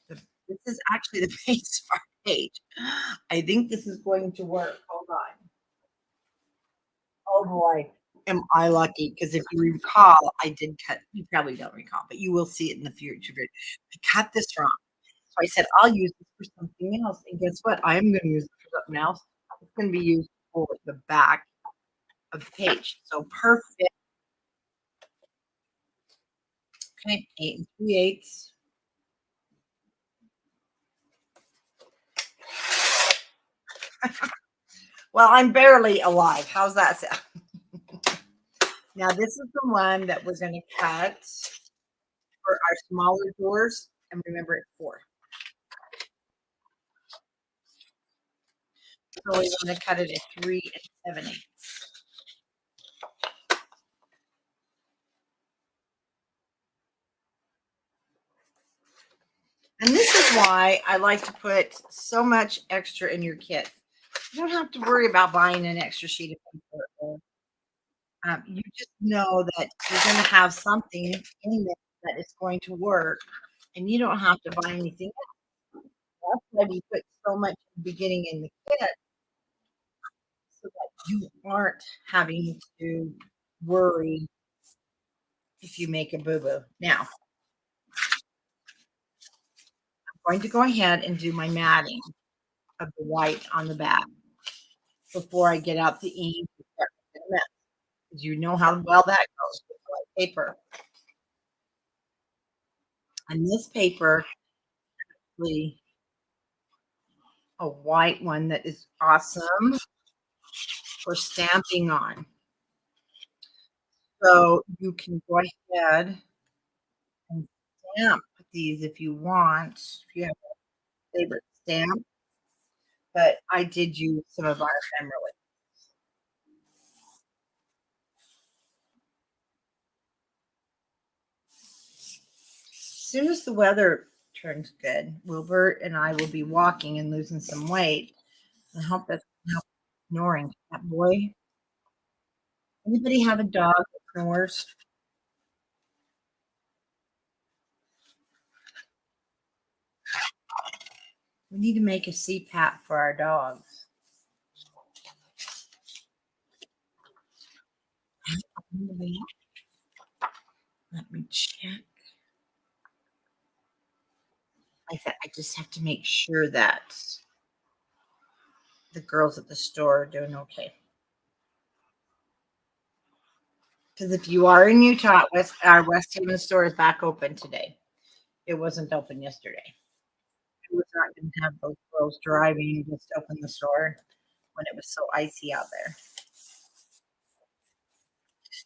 This is actually the base of our page. I think this is going to work. Hold on. Oh boy, am I lucky? Because if you recall, I did cut. You probably don't recall, but you will see it in the future. I cut this wrong, so I said I'll use this for something else. And guess what? I am going to use it for something else. It's going to be used for the back of the page. So perfect. Okay, 8 3/8. Well, I'm barely alive. How's that sound? Now this is the one that we're going to cut for our smaller doors, and remember it's 4. So we want to cut it at 3 7/8. And this is why I like to put so much extra in your kit. You don't have to worry about buying an extra sheet of paper. You just know that you're going to have something in there that is going to work, and you don't have to buy anything else. That's why we put so much in the beginning in the kit so that you aren't having to worry if you make a boo boo. Now, I'm going to go ahead and do my matting of the white on the back before I get out the ink and start making a mess. 'Cause you know how well that goes with white paper. And this paper, really a white one that is awesome for stamping on. So you can go ahead and stamp these if you want, if you have a favorite stamp. But I did use some of our ephemera. As soon as the weather turns good, Wilbur and I will be walking and losing some weight. I hope that's not snoring. That boy. Anybody have a dog that snores? We need to make a CPAP for our dogs. Let me check. I said I just have to make sure that the girls at the store are doing okay. Because if you are in Utah, our West Haven store is back open today. It wasn't open yesterday. It was not going to have those girls driving just to open the store when it was so icy out there.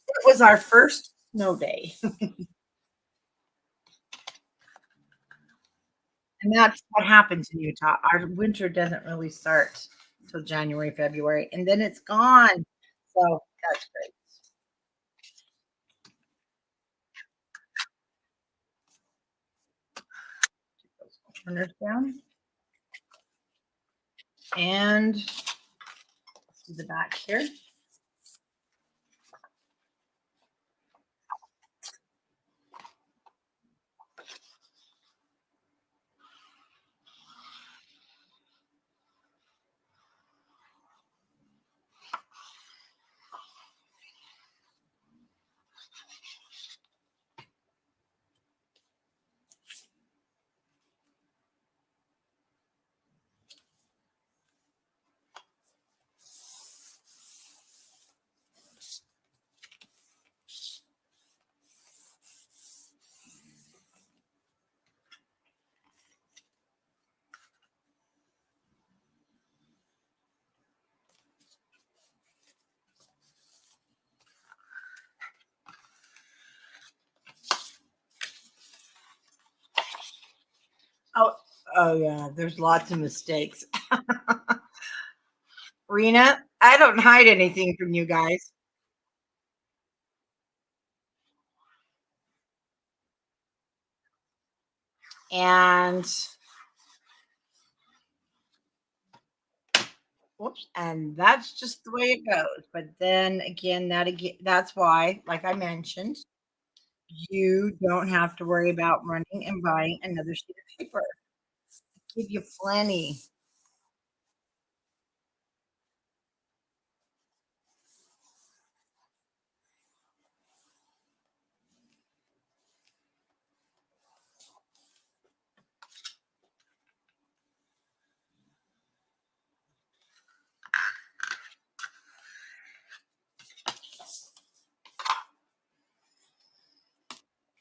It was our first snow day. And that's what happens in Utah. Our winter doesn't really start till January, February, and then it's gone. So that's great. turn this down. And let's do the back here. Oh yeah, there's lots of mistakes. Rena, I don't hide anything from you guys. And whoops, and that's just the way it goes. But then again, that's why, like I mentioned, you don't have to worry about running and buying another sheet of paper. Give you plenty.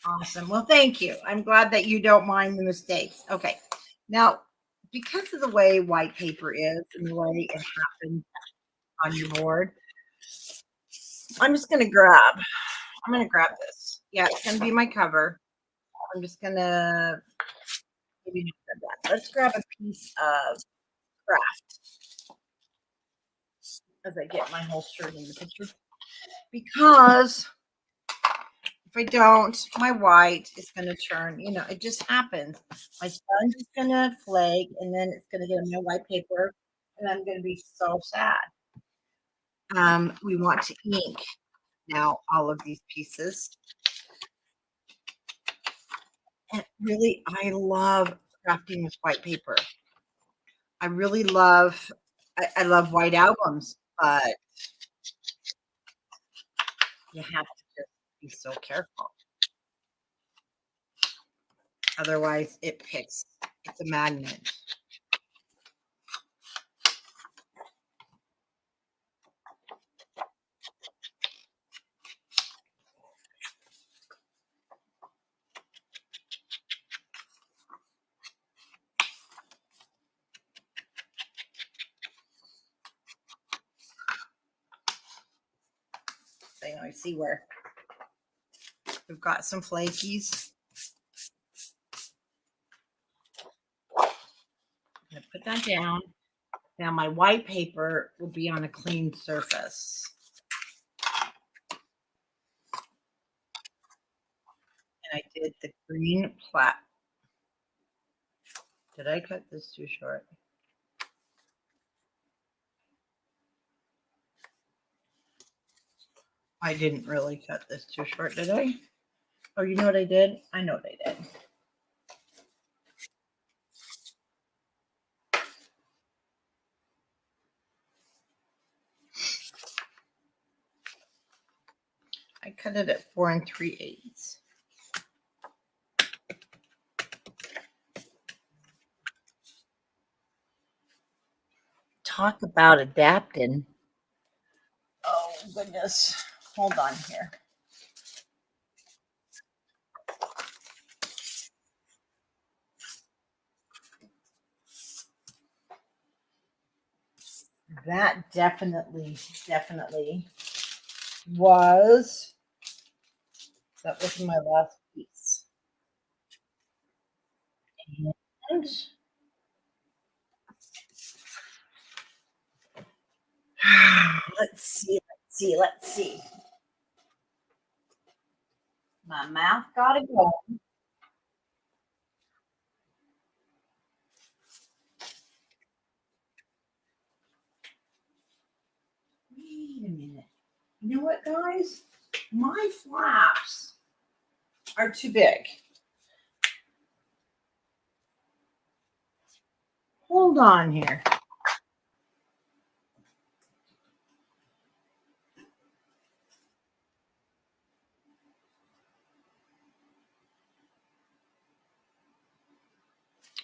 Awesome. Well, thank you. I'm glad that you don't mind the mistakes. Okay. Now, because of the way white paper is and the way it happens on your board, I'm gonna grab this. Yeah, it's gonna be my cover. I'm just gonna maybe not grab that. Let's grab a piece of craft as I get my whole shirt in the picture. Because if I don't, my white is gonna turn, it just happens. My sponge is gonna flake and then it's gonna get on my white paper and I'm gonna be so sad. We want to ink now all of these pieces. And really, I love crafting with white paper. I really love I love white albums, but you have to just be so careful. Otherwise, it picks. It's a magnet. So I see where we've got some flakies. I'm gonna put that down. Now my white paper will be on a clean surface. And I did the green plat. Did I cut this too short? I didn't really cut this too short, did I? Oh, you know what I did? I know what I did. I cut it at 4 3/8. Talk about adapting. Oh goodness. Hold on here. That definitely was that was my last piece. And let's see. My mouth gotta go. wait a minute. You know what, guys? My flaps are too big. Hold on here.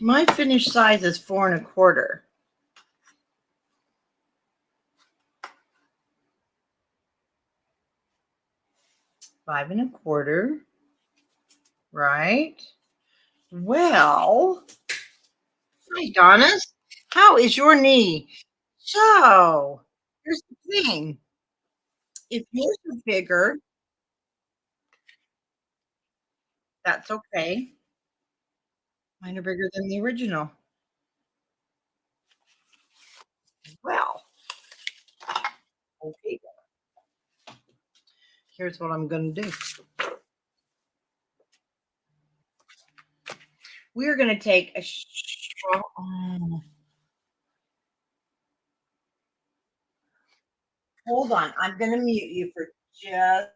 My finished size is 4 1/4. Five and a quarter. Right. Well, hi, Donna. How is your knee? So, here's the thing. If yours is bigger, that's okay. Mine are bigger than the original. Well, okay. Here's what I'm going to do. We're going to take a straw. Hold on. I'm going to mute you for just.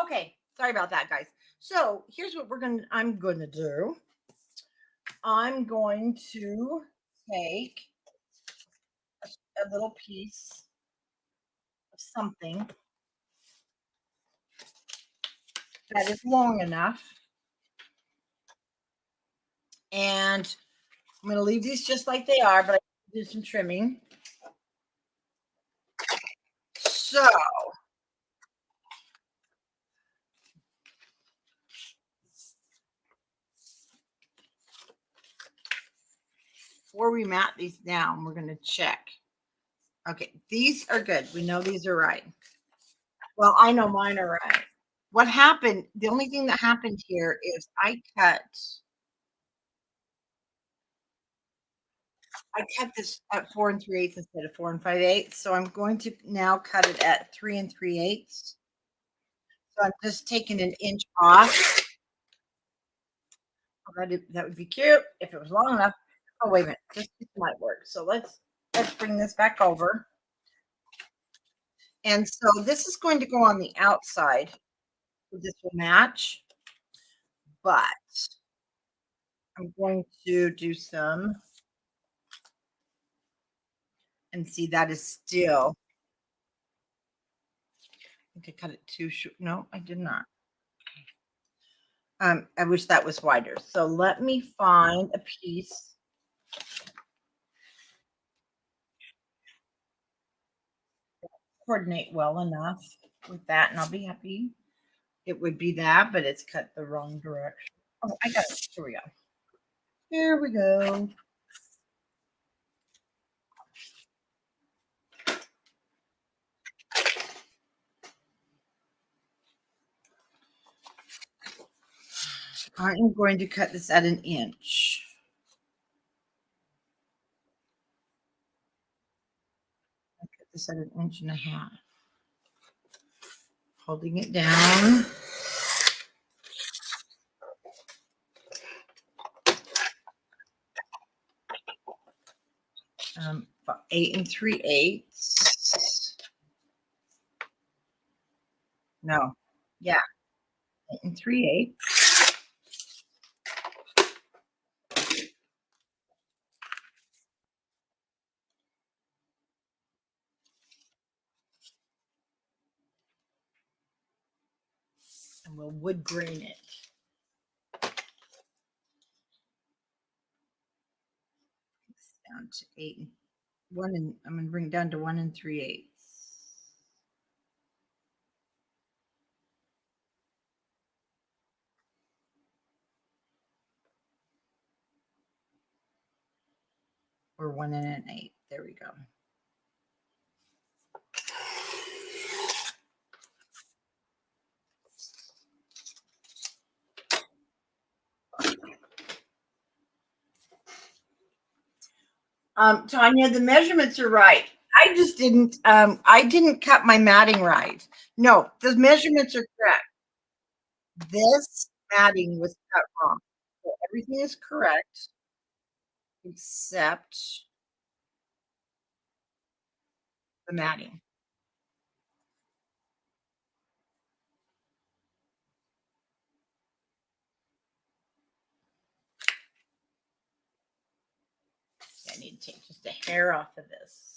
Okay. Sorry about that, guys. So here's what I'm going to do. I'm going to take a little piece of something that is long enough. And I'm going to leave these just like they are, but I do some trimming. So before we mat these down, we're going to check. Okay, these are good. We know these are right. Well, I know mine are right. What happened, the only thing that happened here is I cut this at 4 3/8 instead of 4 5/8. So I'm going to now cut it at 3 3/8. So I'm just taking an inch off. Oh, that would be cute if it was long enough. Oh, wait a minute. This might work. So let's bring this back over. And so this is going to go on the outside. So this will match. But I'm going to do some and see that is still. I think I cut it too short. No, I did not. I wish that was wider. So let me find a piece. Coordinate well enough with that, and I'll be happy. It would be that, but it's cut the wrong direction. Oh, I got it. Here we go. Here we go. I'm going to cut this at 1 inch. I cut this at 1.5 inches. Holding it down. Um, 8 3/8. No, yeah, 8 3/8. And we'll wood grain it. Down to 1, and I'm going to bring it down to 1 3/8. We're 1 and an 8. There we go. Tanya, the measurements are right. I didn't cut my matting right. No, the measurements are correct. This matting was cut wrong. So everything is correct except the matting. I need to take just a hair off of this.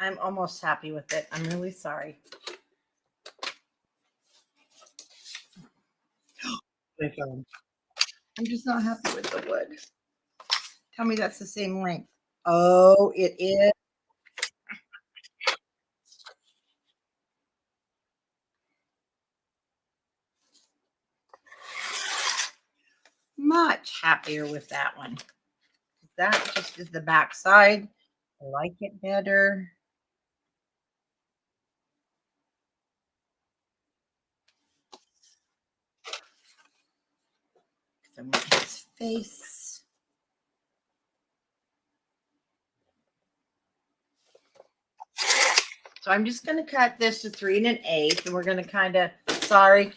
I'm almost happy with it. I'm really sorry. I'm just not happy with the wood. Tell me that's the same length. Oh, it is. Much happier with that one. That just is the back side. I like it better. I want his face. So I'm just going to cut this to 3 1/8, and we're going to kind of, sorry,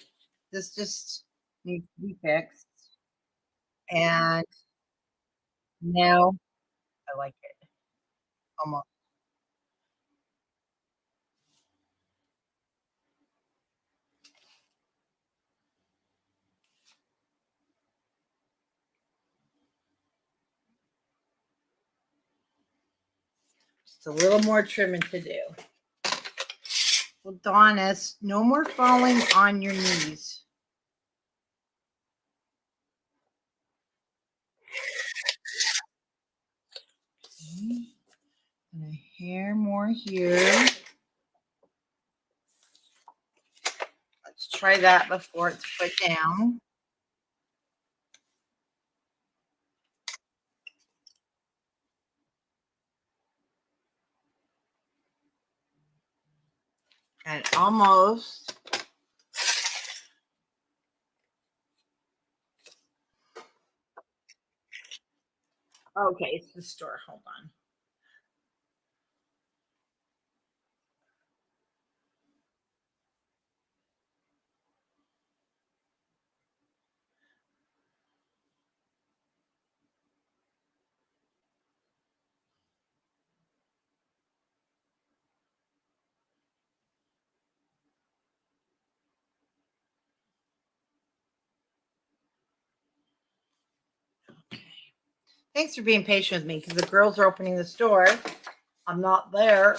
this just needs to be fixed. And now I like it almost. Just a little more trimming to do. Well, Donis, no more falling on your knees. Okay. And a hair more here. Let's try that before it's put down. And almost. Okay, it's the store. Hold on. Thanks for being patient with me because the girls are opening the store. I'm not there.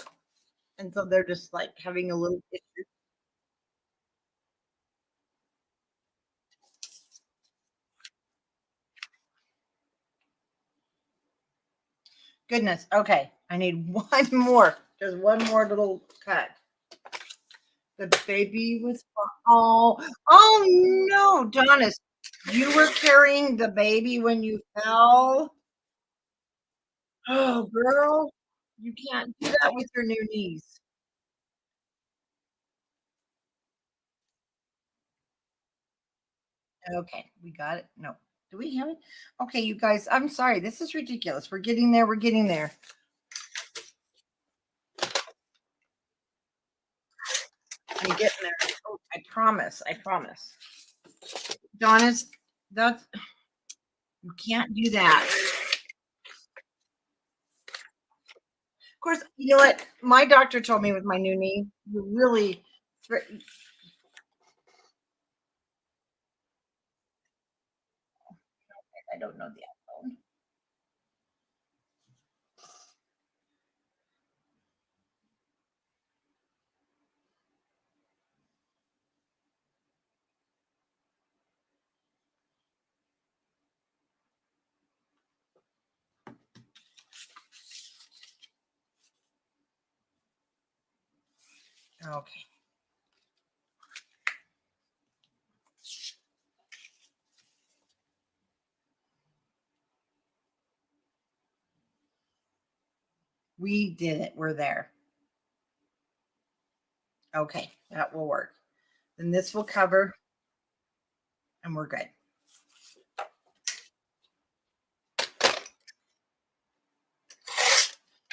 And so they're just like having a little issue. Goodness. Okay. I need one more. Just one more little cut. The baby was oh no, Donis. You were carrying the baby when you fell. Oh girl, you can't do that with your new knees. Okay, we got it. No. Do we have it? Okay, you guys, I'm sorry. This is ridiculous. We're getting there. We're getting there. I'm getting there. Oh, I promise. I promise. Donis, that's you can't do that. Of course, you know what? My doctor told me with my new knee, you really I don't know the iPhone. Okay. We did it. We're there. Okay, that will work. Then this will cover and we're good.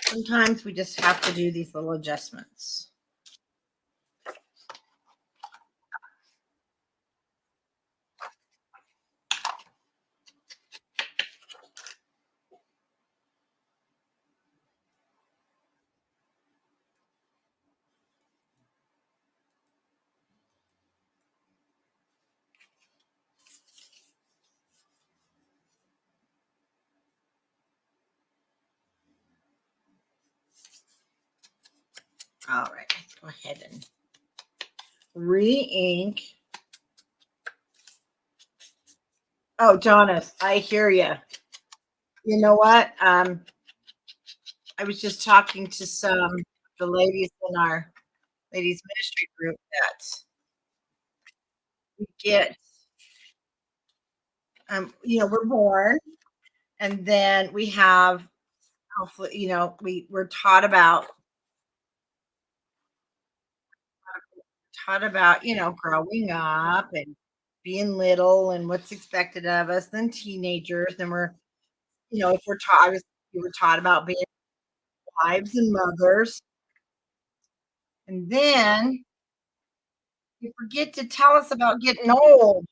Sometimes we just have to do these little adjustments. All right, let's go ahead and re-ink. Oh, Jonas, I hear you. You know what? I was just talking to some the ladies in our ladies ministry group that we get we're born and then we have hopefully, we're taught about, growing up and being little and what's expected of us, then teenagers, then we're, if we're taught, we were taught about being wives and mothers, and then you forget to tell us about getting old.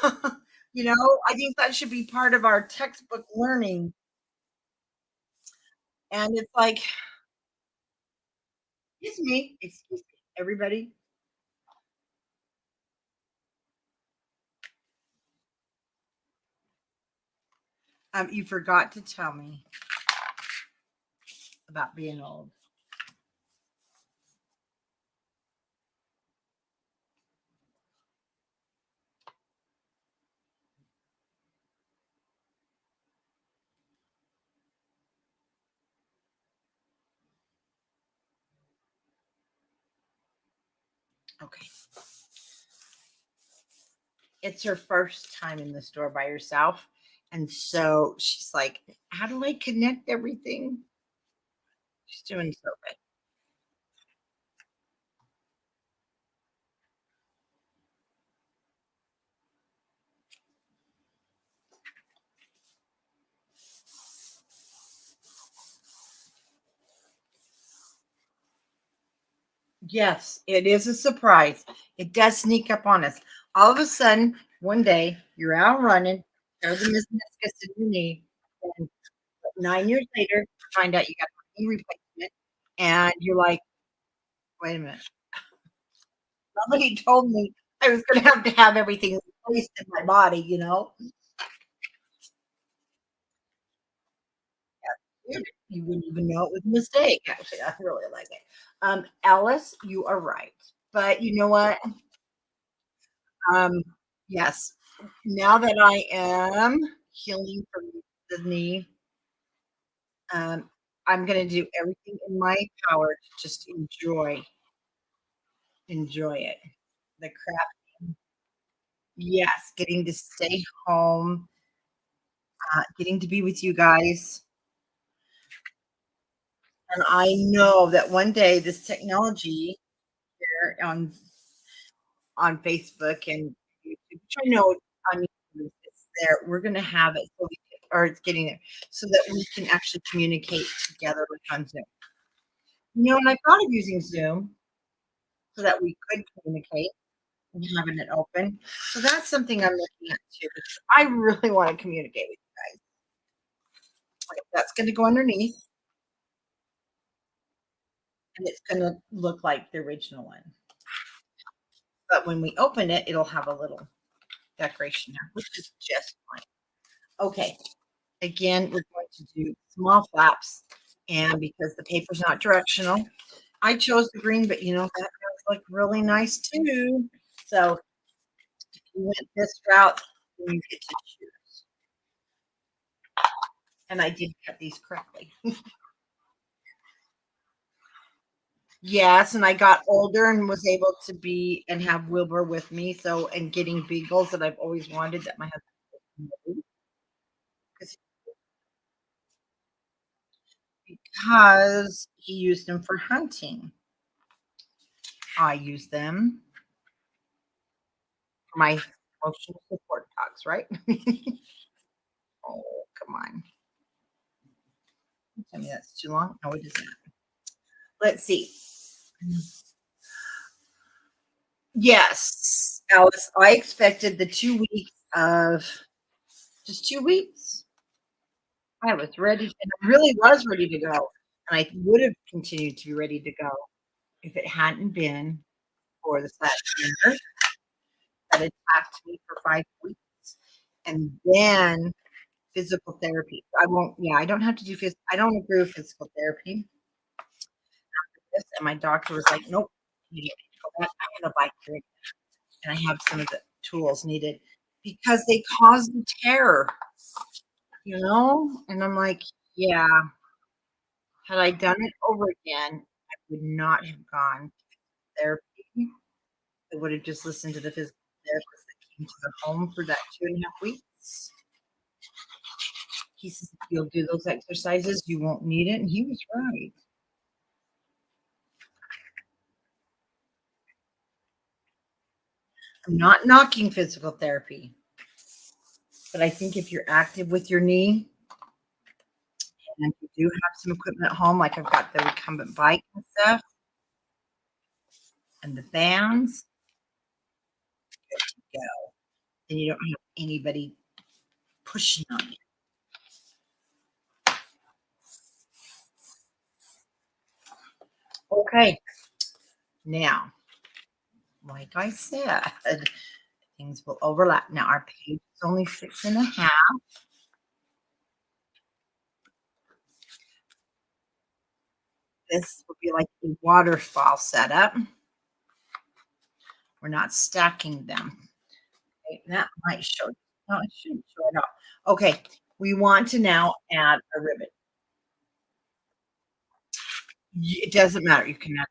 I think that should be part of our textbook learning. And it's like, excuse me, everybody. You forgot to tell me about being old. Okay. It's her first time in the store by herself. And so she's like, how do I connect everything? She's doing so good. Yes, it is a surprise. It does sneak up on us. All of a sudden, one day, you're out running, there's a meniscus in your knee, and 9 years later, you find out you got a knee replacement, and you're like, wait a minute. Somebody told me I was going to have everything replaced in my body. You wouldn't even know it was a mistake. Actually, I really like it. Alice, you are right. But you know what? Um, yes. Now that I am healing from the knee, um, I'm going to do everything in my power to just enjoy it. The crap. Yes, getting to stay home, getting to be with you guys. And I know that one day this technology here on Facebook and YouTube, which I know on YouTube it's there. We're gonna have it so we can, or it's getting there so that we can actually communicate together like on Zoom. And I thought of using Zoom so that we could communicate and having it open. So that's something I'm looking at too. Because I really want to communicate with you guys. Like, that's going to go underneath, and it's going to look like the original one. But when we open it, it'll have a little decoration there, which is just fine. Okay, again, we're going to do small flaps, and because the paper's not directional, I chose the green, but that does look really nice too. So if you went this route, then you get to choose. And I did cut these correctly. Yes, and I got older and was able to be and have Wilbur with me, so and getting beagles that I've always wanted that my husband made, 'cause because he used them for hunting. I use them for my emotional support dogs, right? Oh, come on. Tell me that's too long. No, it is not. Let's see. Yes, Alice, I expected the 2 weeks of just 2 weeks. I was ready, and I really was ready to go, and I would have continued to be ready to go if it hadn't been for the salamanders that attacked me for 5 weeks, and then physical therapy. I won't yeah, I don't have to do I don't agree with physical therapy, and my doctor was like, "Nope, you need to go back." I have a bike rig, and I have some of the tools needed because they cause the tear, and I'm like, "Yeah, had I done it over again, I would not have gone to therapy. I would have just listened to the physical therapist that came to the home for that 2.5 weeks. He says, "If you'll do those exercises, you won't need it," and he was right. I'm not knocking physical therapy, but I think if you're active with your knee and you do have some equipment at home, like I've got the recumbent bike and stuff and the fans, go. And you don't have anybody pushing on you. Okay. Now, like I said, things will overlap. Now, our page is only 6.5. This will be like a waterfall setup. We're not stacking them. Okay, that might show. No, it shouldn't show it all. Okay, we want to now add a ribbon. It doesn't matter. You can add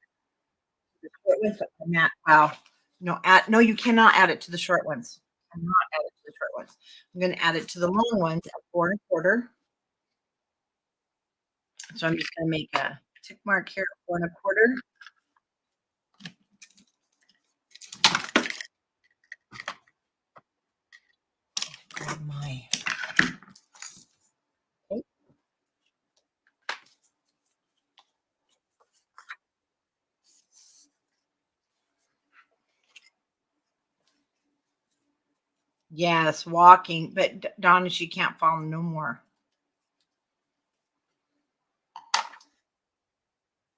the short ones, but not wow. No, you cannot add it to the short ones. Cannot add it to the short ones. I'm going to add it to the long ones at 4.25. So I'm just going to make a tick mark here at 4.25. Grab my tape. Yes, walking, but Donna, she can't fall no more.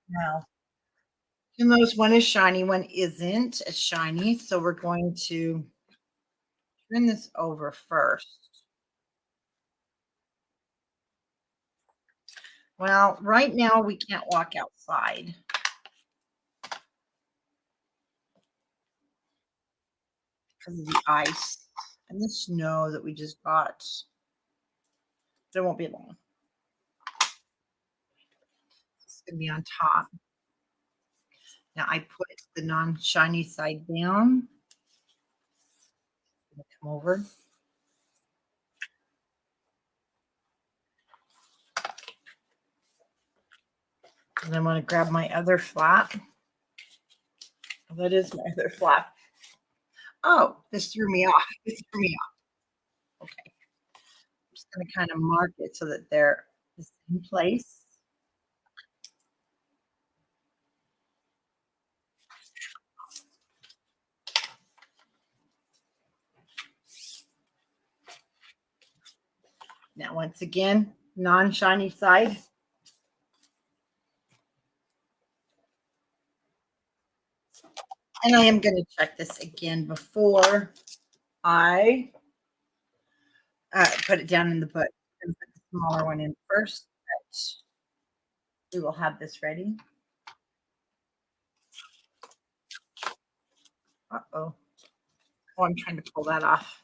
No. And those one is shiny, one isn't as shiny. So we're going to turn this over first. Well, right now we can't walk outside because of the ice and the snow that we just got. There won't be long. It's going to be on top. Now I put the non-shiny side down. Come over. And I'm going to grab my other flap. That is my other flap. Oh, this threw me off. This threw me off. Okay. I'm just going to kind of mark it so that they're the same place. Now, once again, non-shiny side. And I am going to check this again before I put it down in the book and put the smaller one in first. We will have this ready. Uh-oh. Oh, I'm trying to pull that off.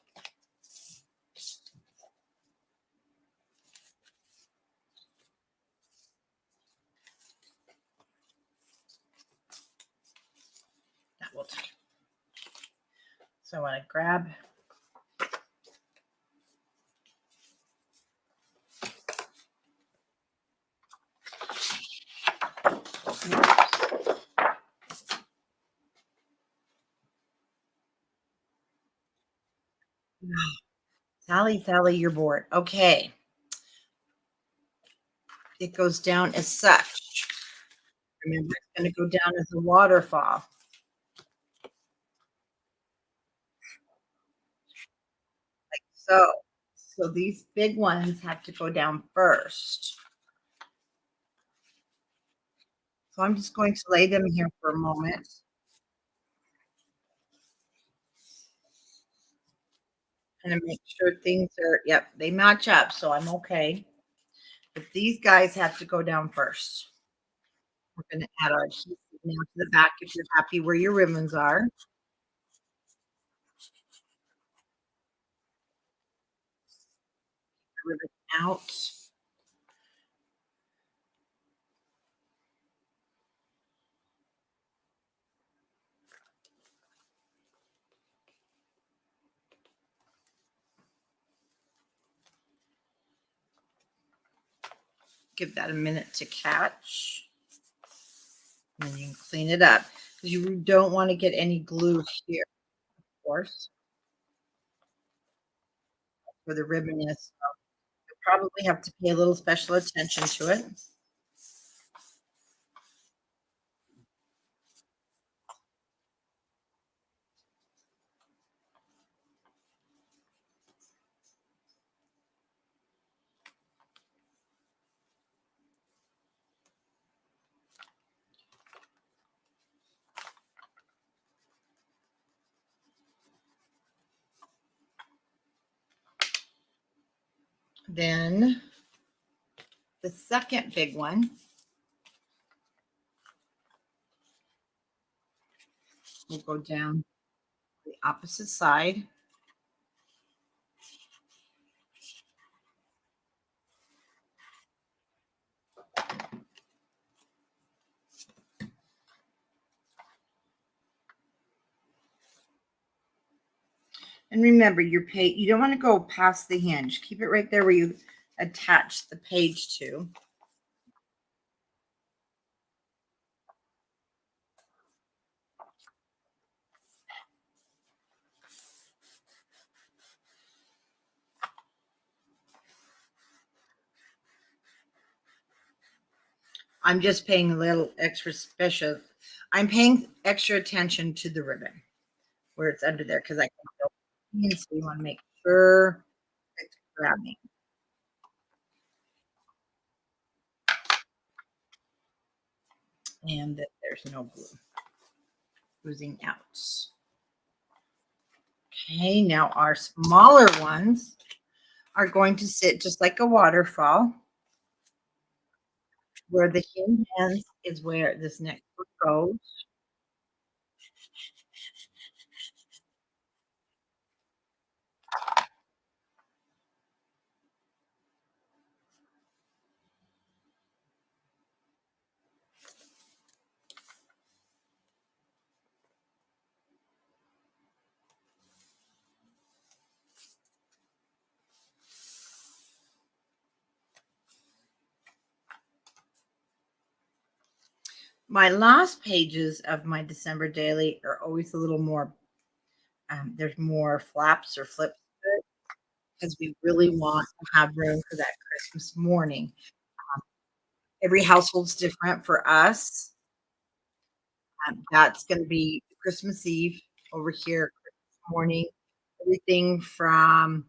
we'll tie. So I want to grab. Sally, you're bored. Okay. It goes down as such. Remember, it's going to go down as a waterfall. Like so. So these big ones have to go down first. So I'm just going to lay them here for a moment. And make sure things are, yep, they match up. So I'm okay. But these guys have to go down first. We're going to add our adhesive now to the back if you're happy where your ribbons are. Ribbon out. Give that a minute to catch. And then you can clean it up. You don't want to get any glue here, of course, where the ribbon is. So you probably have to pay a little special attention to it. Then the second big one will go down the opposite side. And remember, you don't want to go past the hinge. Keep it right there where you attach the page to. I'm just paying a little extra special. I'm paying extra attention to the ribbon where it's under there because I can feel it. So you want to make sure it's grabbing. And that there's no glue oozing out. Okay, now our smaller ones are going to sit just like a waterfall. Where the hinge ends is where this next one goes. My last pages of my December daily are always a little more, there's more flaps or flips because we really want to have room for that Christmas morning. Every household's different for us. That's going to be Christmas Eve over here, Christmas morning. Everything from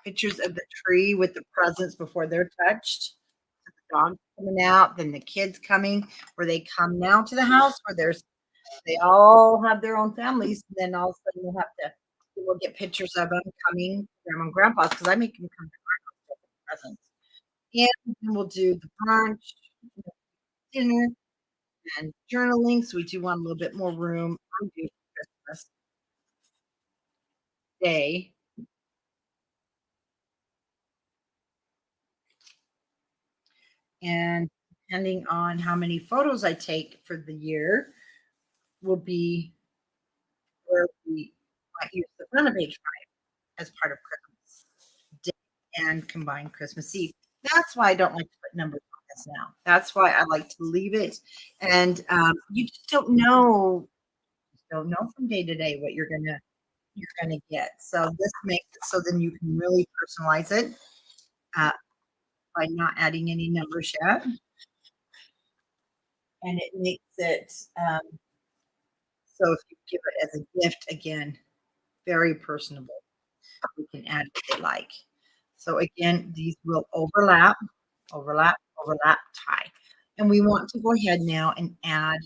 pictures of the tree with the presents before they're touched, the dogs coming out, then the kids coming, where they come now to the house where they all have their own families. And then all of a sudden we'll get pictures of them coming, grandma and grandpa's, because I make them come to my house with presents. And then we'll do the brunch, dinner, and journaling. So we do want a little bit more room on Christmas Day. And depending on how many photos I take for the year, will be where we might use the front of page 5 as part of Christmas Day and combine Christmas Eve. That's why I don't like to put numbers on this now. That's why I like to leave it. And you just don't know from day to day what you're gonna get. So this makes it so then you can really personalize it uh, by not adding any numbers yet, and it makes it so if you give it as a gift again, very personable. We can add what they like. So again, these will overlap, overlap, overlap, tie. And we want to go ahead now and add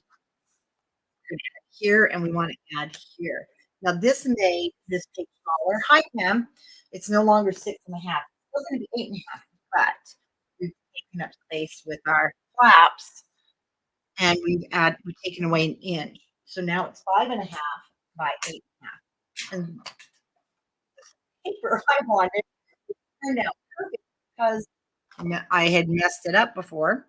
here, and we want to add here. Now this made this page smaller. Hi, Pam. It's no longer 6.5. It's still going to be 8.5, but we've taken up space with our flaps, and we've taken away an inch. So now it's 5.5 by 8.5. And the paper I wanted turned out perfect because I had messed it up before,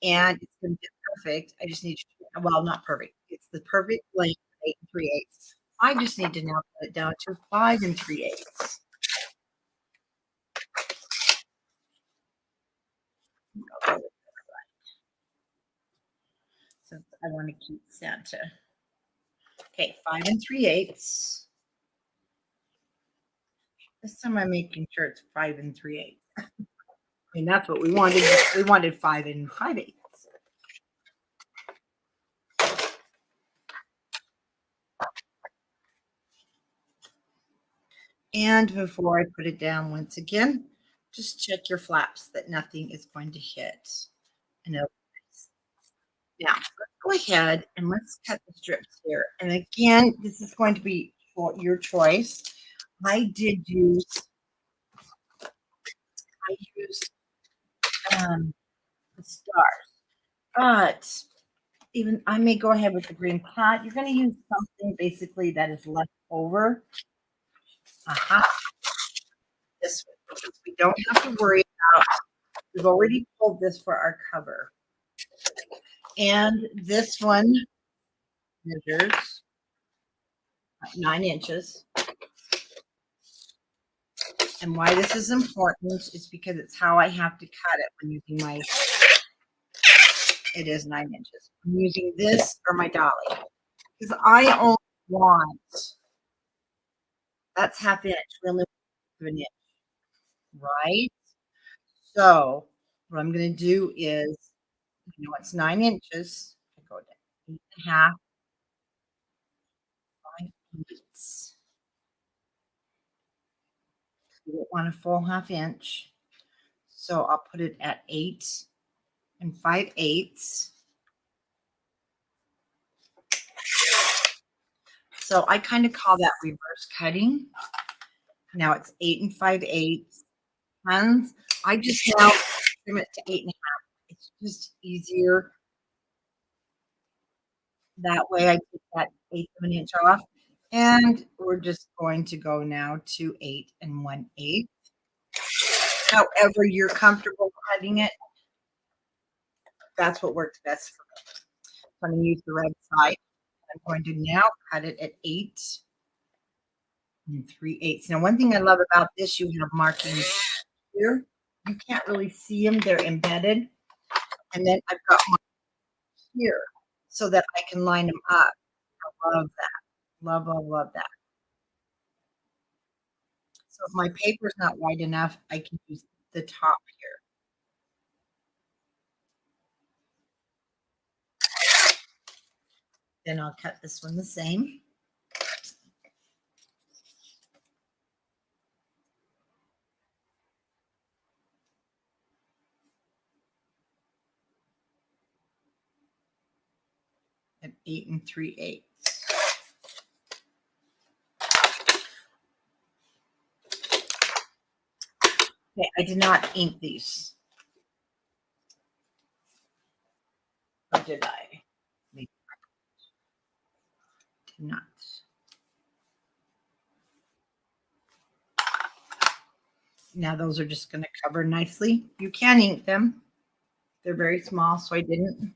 and it's going to get perfect. I just need to, well, not perfect. It's the perfect length, 8 3/8. I just need to now put it down to 5 3/8. Since I want to keep Santa. Okay, 5 3/8. This time I'm making sure it's 5 3/8. I mean, that's what we wanted. We wanted 5 5/8. And before I put it down once again, just check your flaps that nothing is going to hit. And now let's go ahead and let's cut the strips here. And again, this is going to be for your choice. I used the stars, but even I may go ahead with the green pot. You're going to use something basically that is left over. This one, because we don't have to worry about. We've already pulled this for our cover, and this one measures 9 inches. And why this is important is because it's how I have to cut it when using my. It is 9 inches. I'm using this or my dolly because I only want. That's half inch. We only want an inch, right? So what I'm going to do is, it's 9 inches. I go down 8.5, 5/8. We don't want a full half inch, so I'll put it at 8 5/8. So I kind of call that reverse cutting. Now it's 8 5/8. Tons. I just now trim it to 8.5. It's just easier. That way I take that 1/8 of an inch off. And we're just going to go now to 8 1/8. However you're comfortable cutting it, that's what works best for me. So I'm going to use the red side. I'm going to now cut it at 8 3/8. Now, one thing I love about this, you have markings here. You can't really see them. They're embedded. And then I've got one here so that I can line them up. I love that. Love, love, love that. So if my paper's not wide enough, I can use the top here. Then I'll cut this one the same. At 8 3/8. Okay, I did not ink these. Or did I? Maybe. Did not. Now those are just going to cover nicely. You can ink them. They're very small, so I didn't.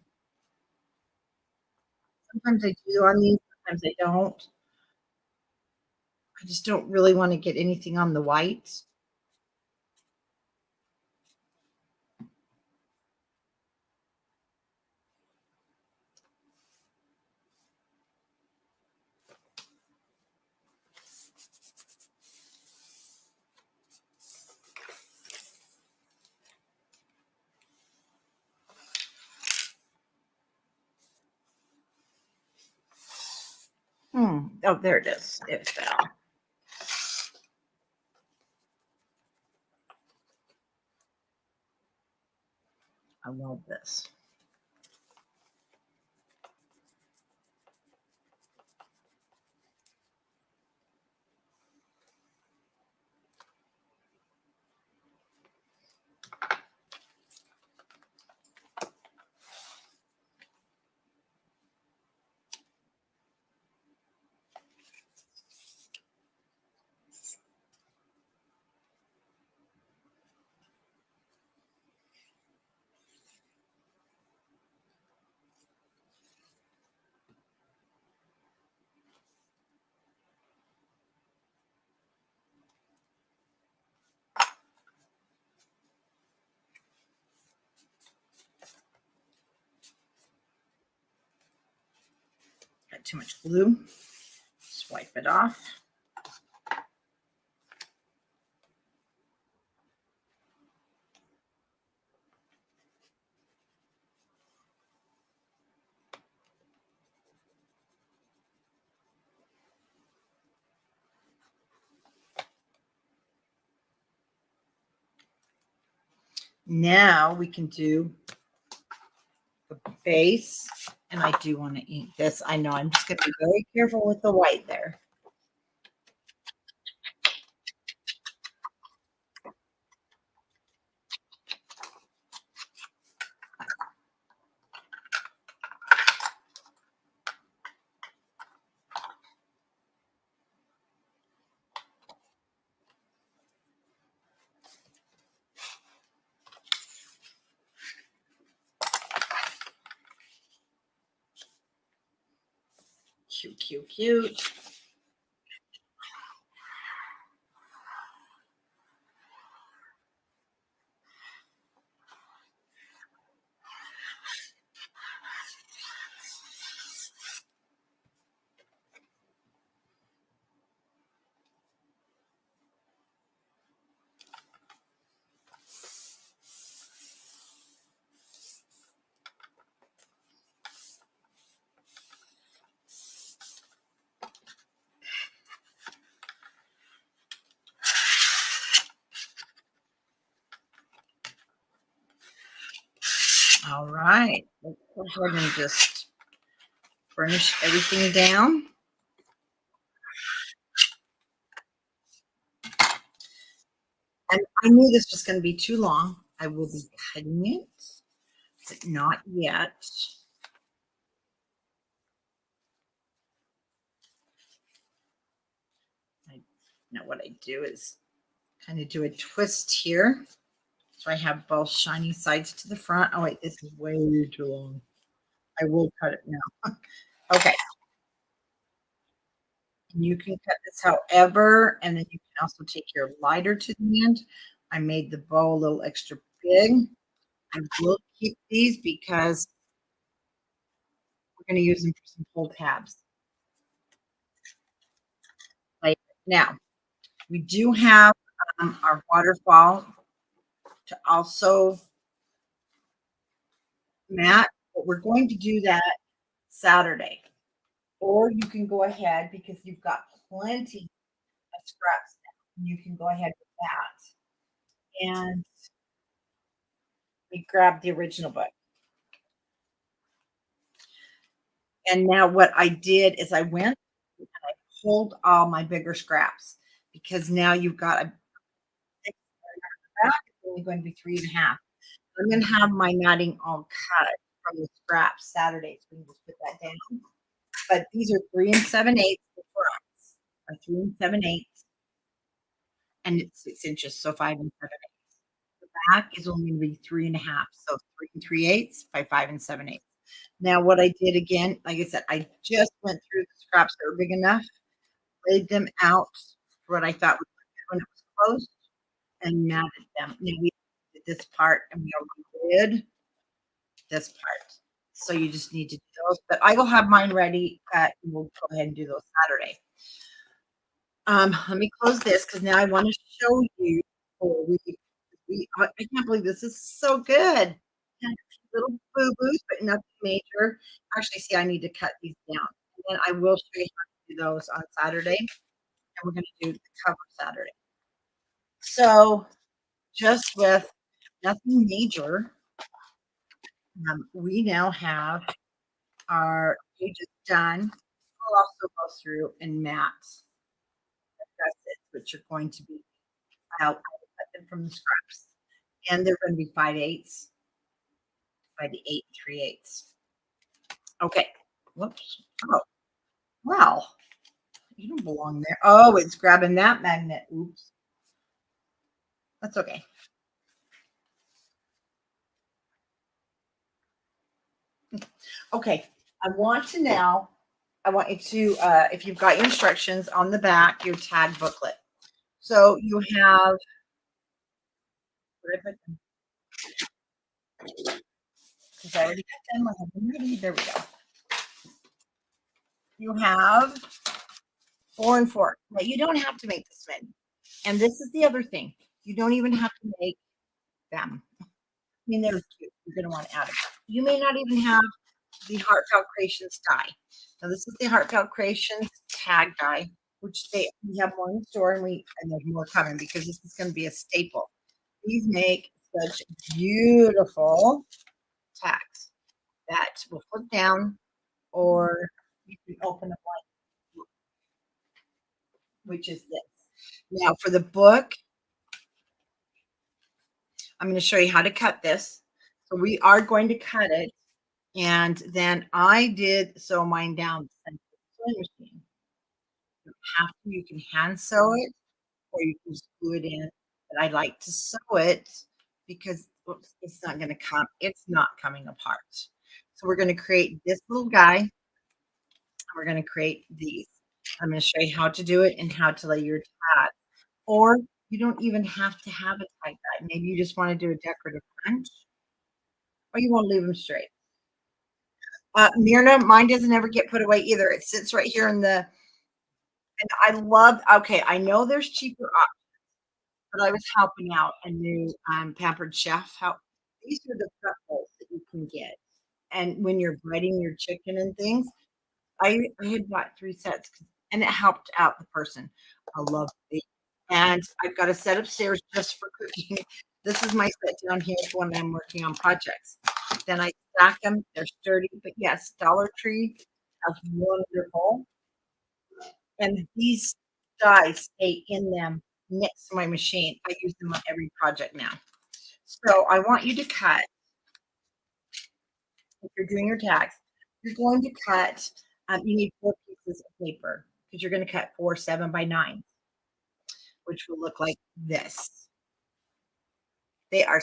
Sometimes I do on these, sometimes I don't. I just don't really wanna get anything on the white. Oh, there it is. It fell. I love this. Got too much glue. Just wipe it off. Now we can do the base, and I do want to eat this. I know I'm just going to be very careful with the white there. Cute, cute, cute. All right. Let's go ahead and just burnish everything down. And I knew this was going to be too long. I will be cutting it, but not yet. Now what I do is kind of do a twist here. So I have both shiny sides to the front. Oh wait, this is way too long. I will cut it now. Okay. And you can cut this however, and then you can also take your lighter to the end. I made the bow a little extra big. I will keep these because we're going to use them for some pull tabs. Like now, we do have our waterfall to also mat, but we're going to do that Saturday. Or you can go ahead because you've got plenty of scraps now. You can go ahead with that. And we grabbed the original book. And now what I did is I went and I pulled all my bigger scraps because now you've got a big back. It's only going to be 3.5. I'm going to have my matting all cut from the scraps Saturday. So we can just put that down. But these are 3 7/8. The fronts are 3 7/8, and it's 6 inches, so 5 7/8. The back is only going to be 3.5, so 3 3/8 by 5 7/8. Now, what I did again, like I said, I just went through the scraps that were big enough, laid them out for what I thought was good when it was closed, and matted them. Now we did this part, and we already did this part. So you just need to do those. But I will have mine ready. We'll go ahead and do those Saturday. Let me close this because now I want to show you. Oh, I can't believe this is so good. And little boo boos, but nothing major. Actually, see, I need to cut these down. And then I will show you how to do those on Saturday. And we're going to do the cover Saturday. So, just with nothing major, we now have our pages done. We'll also go through and mat the gussets, which are going to be out. I will cut them from the scraps. And they're going to be 5/8 by the 8 3/8. Okay. Whoops. Oh, well, you don't belong there. Oh, it's grabbing that magnet. Oops. That's okay. Okay. I want you to, if you've got your instructions on the back, your tag booklet. So you have, because I already got them. I have them ready. There we go. You have 4 and 4. Now you don't have to make this many. And this is the other thing. You don't even have to make them. I mean, they're cute. You're going to want to add them. You may not even have the Heartfelt Creations die. Now, this is the Heartfelt Creations tag die, which we have more in the store, and there's more coming because this is going to be a staple. These make such beautiful tags that will flip down, or you can open up one, which is this. Now, for the book, I'm going to show you how to cut this. So we are going to cut it, and then I did sew mine down the sewing machine. You can hand sew it, or you can just glue it in. But I like to sew it because it's not coming apart. So we're going to create this little guy, and we're going to create these. I'm going to show you how to do it and how to lay your tag. Or you don't even have to have it like that. Maybe you just want to do a decorative punch, or you want to leave them straight. Myrna, mine doesn't ever get put away either. It sits right here and okay, I know there's cheaper options, but I was helping out a new Pampered Chef. How these are the prep bowls that you can get. And when you're breading your chicken and things, I had bought 3 sets and it helped out the person. I love these. And I've got a set upstairs just for cooking. This is my set down here for when I'm working on projects. Then I stack them. They're sturdy, but yes, Dollar Tree has wonderful. And these dies stay in them next to my machine. I use them on every project now. So I want you to cut, if you're doing your tags, you're going to cut, you need 4 pieces of paper because you're going to cut 4 7x9, which will look like this. They are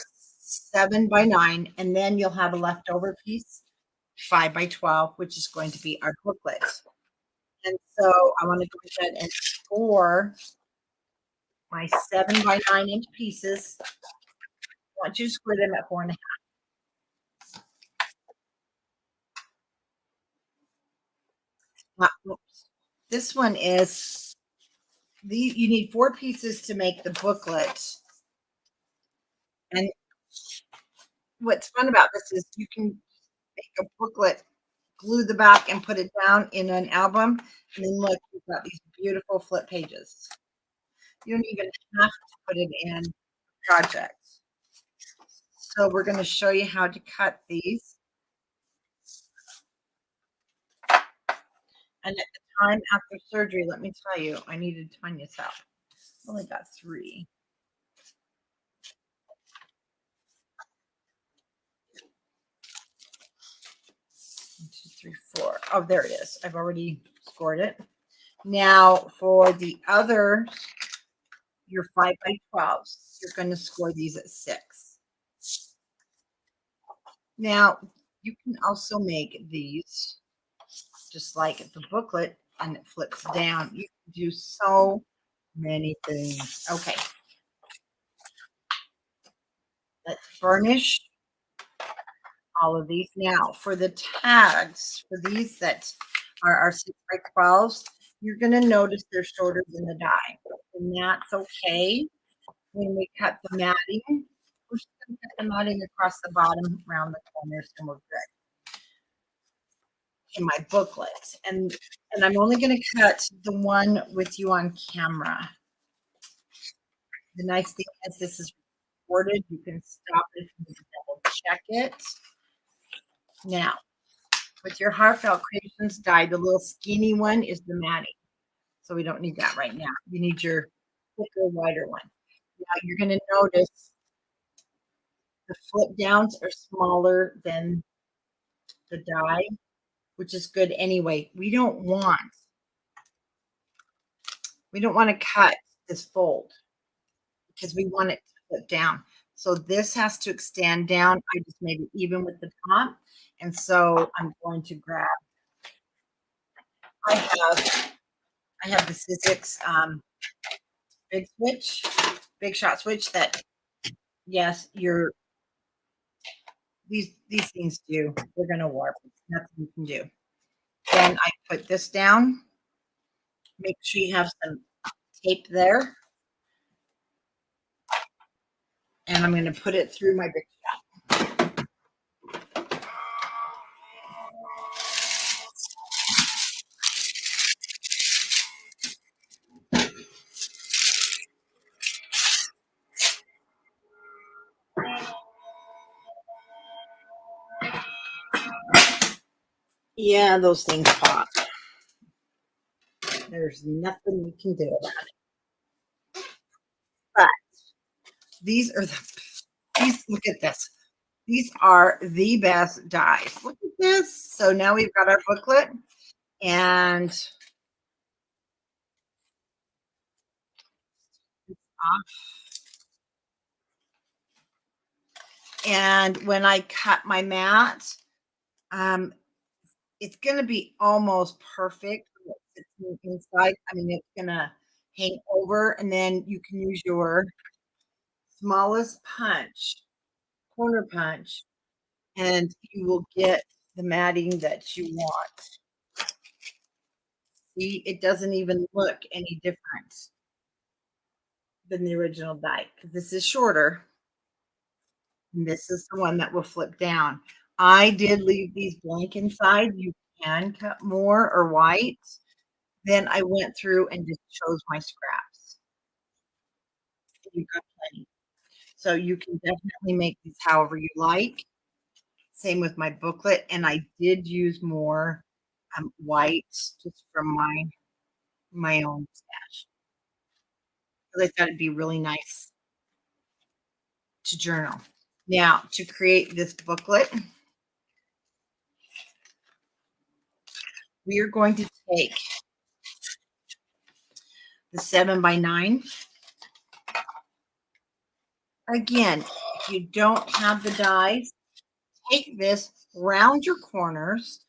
7x9, and then you'll have a leftover piece, 5x12, which is going to be our booklet. And so I want to go ahead and score my 7x9 inch pieces. I want you to score them at 4.5. This one is you need 4 pieces to make the booklet. And what's fun about this is you can make a booklet, glue the back, and put it down in an album. And then look, you've got these beautiful flip pages. You don't even have to put it in projects. So we're going to show you how to cut these. And at the time after surgery, let me tell you, I needed to find this out. I only got 3. 1, 2, 3, 4. Oh, there it is. I've already scored it. Now for the other, your 5x12s, you're going to score these at 6. Now You can also make these just like the booklet and it flips down. You can do so many things. Okay, let's burnish all of these. Now for the tags, for these that are our 6x12s, you're going to notice they're shorter than the die. And that's okay. When we cut the matting, we're just going to cut the matting across the bottom around the corners and we're good. In my booklet. And I'm only going to cut the one with you on camera. The nice thing is this is recorded. You can stop it and double check it. Now, with your Heartfelt Creations die, the little skinny one is the matting. So we don't need that right now. You need your thicker, wider one. Now you're going to notice the flip downs are smaller than the die, which is good anyway. We don't want to cut this fold because we want it to flip down. So this has to extend down. I just made it even with the top. And so I'm going to grab, I have the Sizzix big shot switch that, yes, these things they're going to warp. Nothing you can do. Then I put this down. Make sure you have some tape there. And I'm going to put it through my big shot. Yeah, those things pop. There's nothing we can do about it. But these are look at this. These are the best dies. Look at this. So now we've got our booklet and and when I cut my mat, it's going to be almost perfect inside. I mean, it's going to hang over, and then you can use your smallest corner punch, and you will get the matting that you want. See, it doesn't even look any different than the original die because this is shorter. And this is the one that will flip down. I did leave these blank inside. You can cut more or white. Then I went through and just chose my scraps. You've got plenty. So you can definitely make these however you like. Same with my booklet. And I did use more white just from my own stash. Because I thought it'd be really nice to journal. Now, to create this booklet, we are going to take the 7x9. Again, if you don't have the dies, take this, round your corners,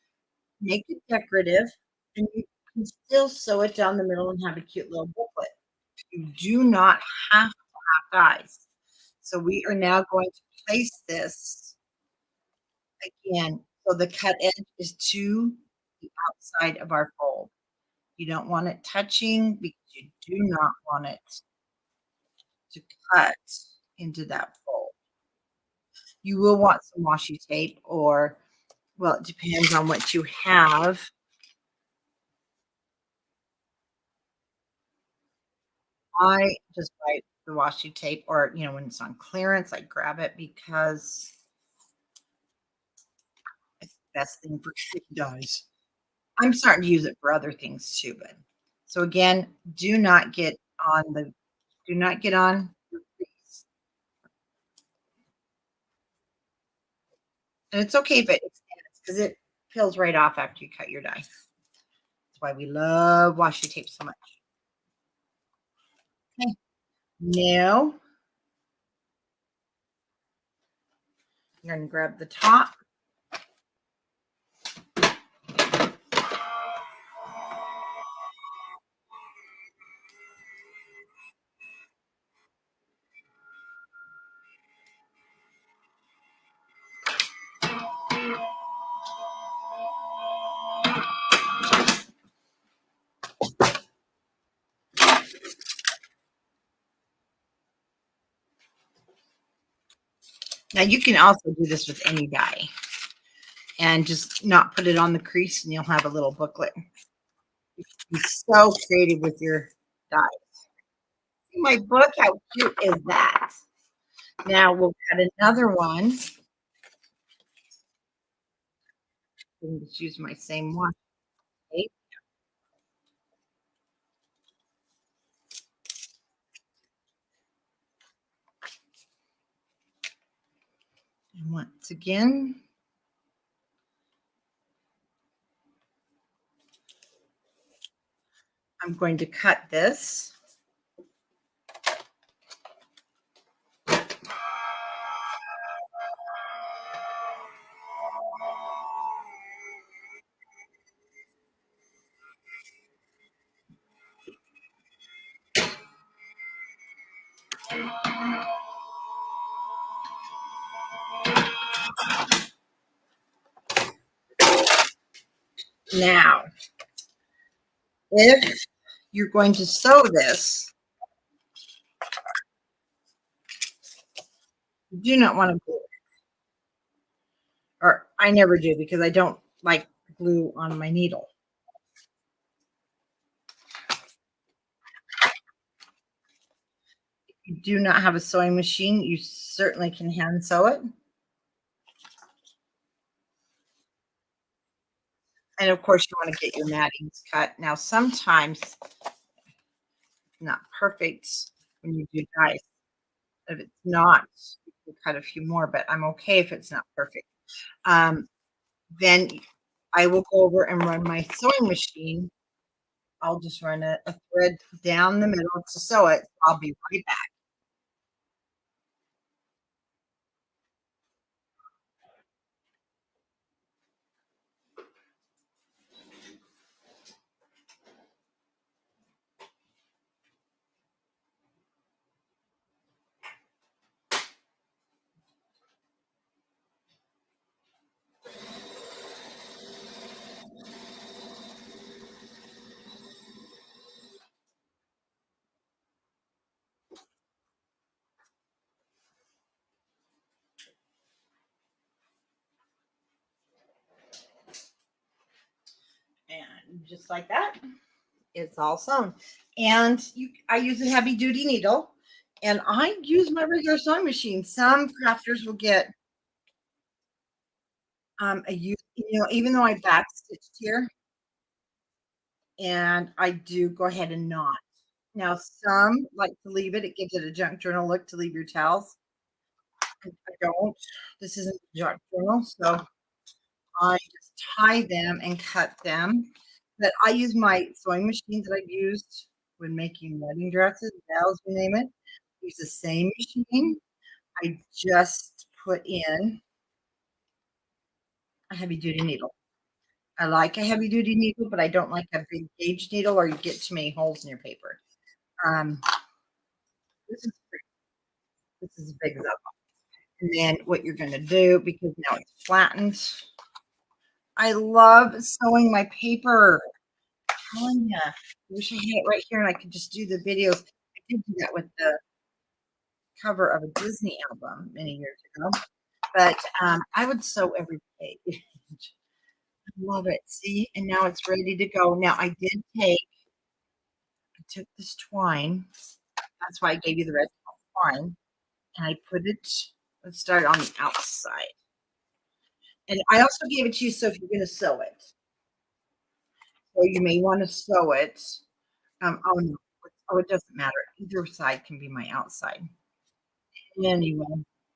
make it decorative, and you can still sew it down the middle and have a cute little booklet. You do not have to have dies. So we are now going to place this again. So the cut edge is to the outside of our fold. You don't want it touching because you do not want it to cut into that fold. You will want some washi tape or, well, it depends on what you have. I just buy the washi tape or, when it's on clearance, I grab it because it's the best thing for dies. I'm starting to use it for other things too, but so again, do not get on your crease. And it's okay if it extends because it peels right off after you cut your die. That's why we love washi tape so much. Okay. Now you're going to grab the top Now you can also do this with any die and just not put it on the crease and you'll have a little booklet. Be so creative with your die. See my book? How cute is that? Now we'll cut another one. And just use my same one. Okay. And once again, I'm going to cut this. Now, if you're going to sew this, you do not want to glue it. Or I never do because I don't like glue on my needle. If you do not have a sewing machine, you certainly can hand sew it. And of course, you want to get your mattings cut. Now, sometimes not perfect when you do dice. If it's not, you can cut a few more, but I'm okay if it's not perfect. Then I will go over and run my sewing machine. I'll just run a thread down the middle to sew it. I'll be right back. And just like that, it's all sewn. And I use a heavy duty needle, and I use my regular sewing machine. Some crafters will get even though I back stitched here, and I do go ahead and knot. Now, some like to leave it. It gives it a junk journal look to leave your towels. I don't. This isn't a junk journal, so I just tie them and cut them. But I use my sewing machine that I've used when making wedding dresses, veils, you name it. Use the same machine. I just put in a heavy duty needle. I like a heavy duty needle, but I don't like a big gauge needle or you get too many holes in your paper. Um, this is this is big enough. And then what you're going to do, because now it's flattened. I love sewing my paper. I'm telling ya. I wish I had it right here and I could just do the videos. I did do that with the cover of a Disney album many years ago. But I would sew every page. I love it. See, and now it's ready to go. Now I took this twine. That's why I gave you the red twine. And I put it, let's start on the outside. And I also gave it to you so if you're going to sew it. So you may want to sew it. Oh no, oh, it doesn't matter. Either side can be my outside. Anyway,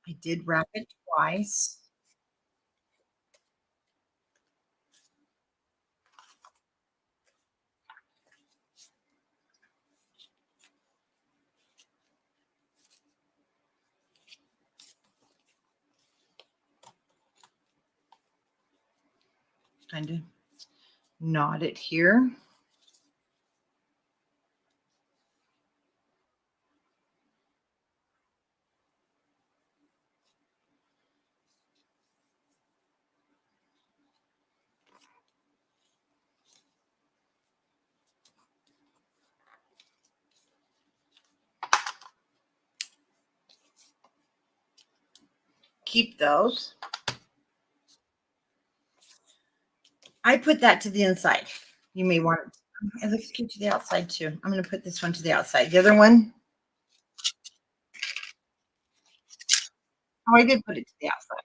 I did wrap it twice. Kind of knot it here. keep those. I put that to the inside. You may want it looks cute to the outside too. I'm going to put this one to the outside. The other one, oh, I did put it to the outside.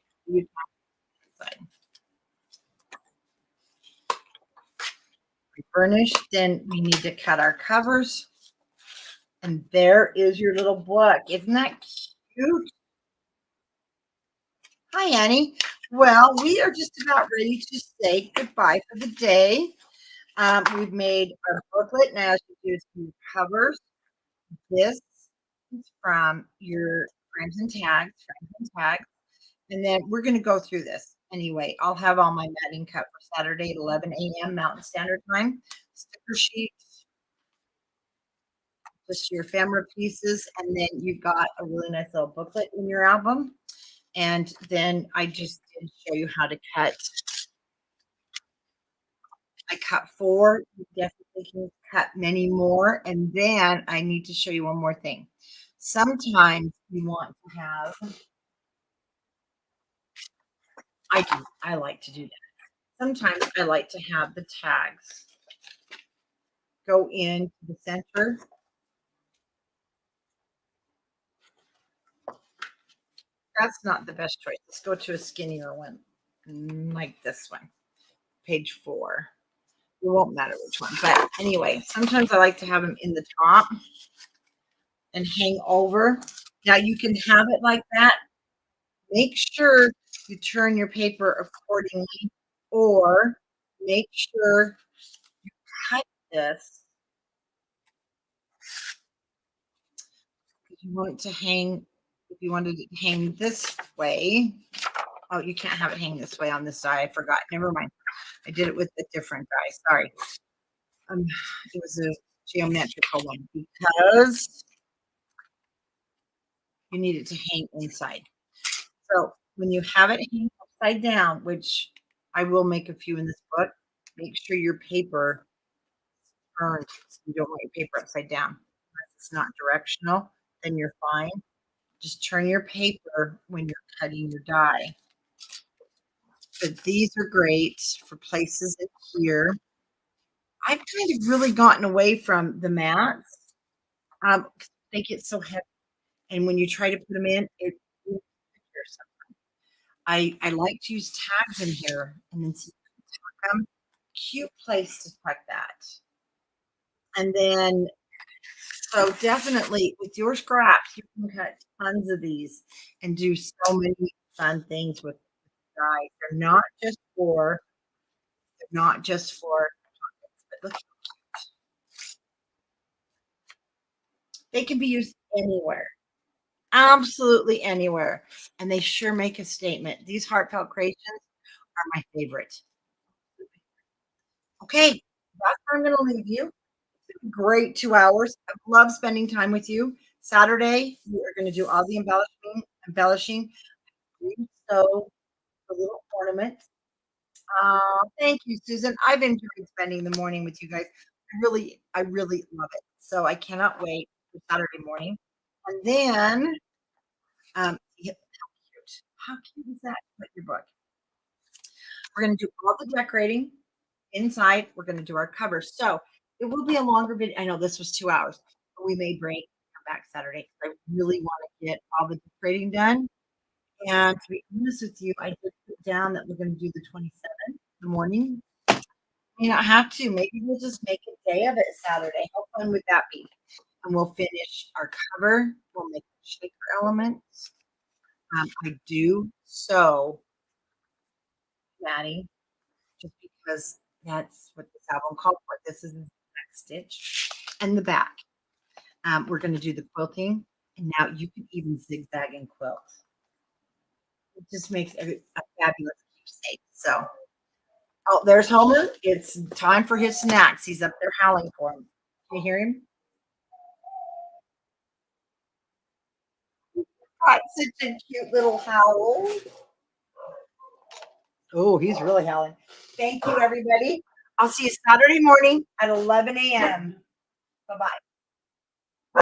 Furnished, then we need to cut our covers. And there is your little book. Isn't that cute? Hi, Annie. Well, we are just about ready to say goodbye for the day. We've made our booklet. Now you do some covers. This is from your frames and tags, and then we're going to go through this anyway. I'll have all my matting cut for Saturday at 11 a.m. Mountain Standard Time. Sticker sheets, just your ephemera pieces, and then you've got a really nice little booklet in your album. And then I just did show you how to cut. I cut 4. You definitely can cut many more. And then I need to show you one more thing. Sometimes you want to have, I like to do that. Sometimes I like to have the tags go into the center. That's not the best choice. Let's go to a skinnier one, like this one, page 4. It won't matter which one, but anyway, sometimes I like to have them in the top and hang over. Now you can have it like that. Make sure you turn your paper accordingly, or make sure you cut this. If you want it to hang, if you wanted it to hang this way, oh, you can't have it hang this way on this side. I forgot. Never mind. I did it with a different guy. Sorry. It was a geometrical one because you need it to hang inside. So when you have it hang upside down, which I will make a few in this book, make sure your paper turned. So you don't want your paper upside down. If it's not directional, then you're fine. Just turn your paper when you're cutting your die. But these are great for places in here. I've kind of really gotten away from the mats. They get so heavy, and when you try to put them in, it I like to use tags in here and then tuck them. Cute place to tuck that. And then, so definitely with your scraps, you can cut tons of these and do so many fun things with dies. They're not just for but look, they can be used anywhere. Absolutely anywhere. And they sure make a statement. These heartfelt creations are my favorite. Okay, that's where I'm going to leave you. Great 2 hours. I love spending time with you. Saturday, we are going to do all the embellishing. So the little ornament. Thank you, Susan. I've enjoyed spending the morning with you guys. I really love it. So I cannot wait for Saturday morning. And then, yeah, how cute is that? With your book. We're going to do all the decorating inside. We're going to do our covers. So it will be a longer video. I know this was 2 hours, but we may break, come back Saturday. I really want to get all the decorating done. And to be honest with you, I did put down that we're going to do the 27th in the morning. You don't have to. Maybe we'll just make a day of it Saturday. How fun would that be? And we'll finish our cover. We'll make shaker elements. I do sew, Maddie, just because that's what this album called for. This is the next stitch and the back. We're going to do the quilting, and now you can even zigzag and quilt. It just makes a fabulous keepsake. So, oh, there's Homer. It's time for his snacks. He's up there howling for him. Can you hear him? Got such a cute little howl. Oh, he's really howling. Thank you, everybody. I'll see you Saturday morning at 11 a.m. Bye-bye.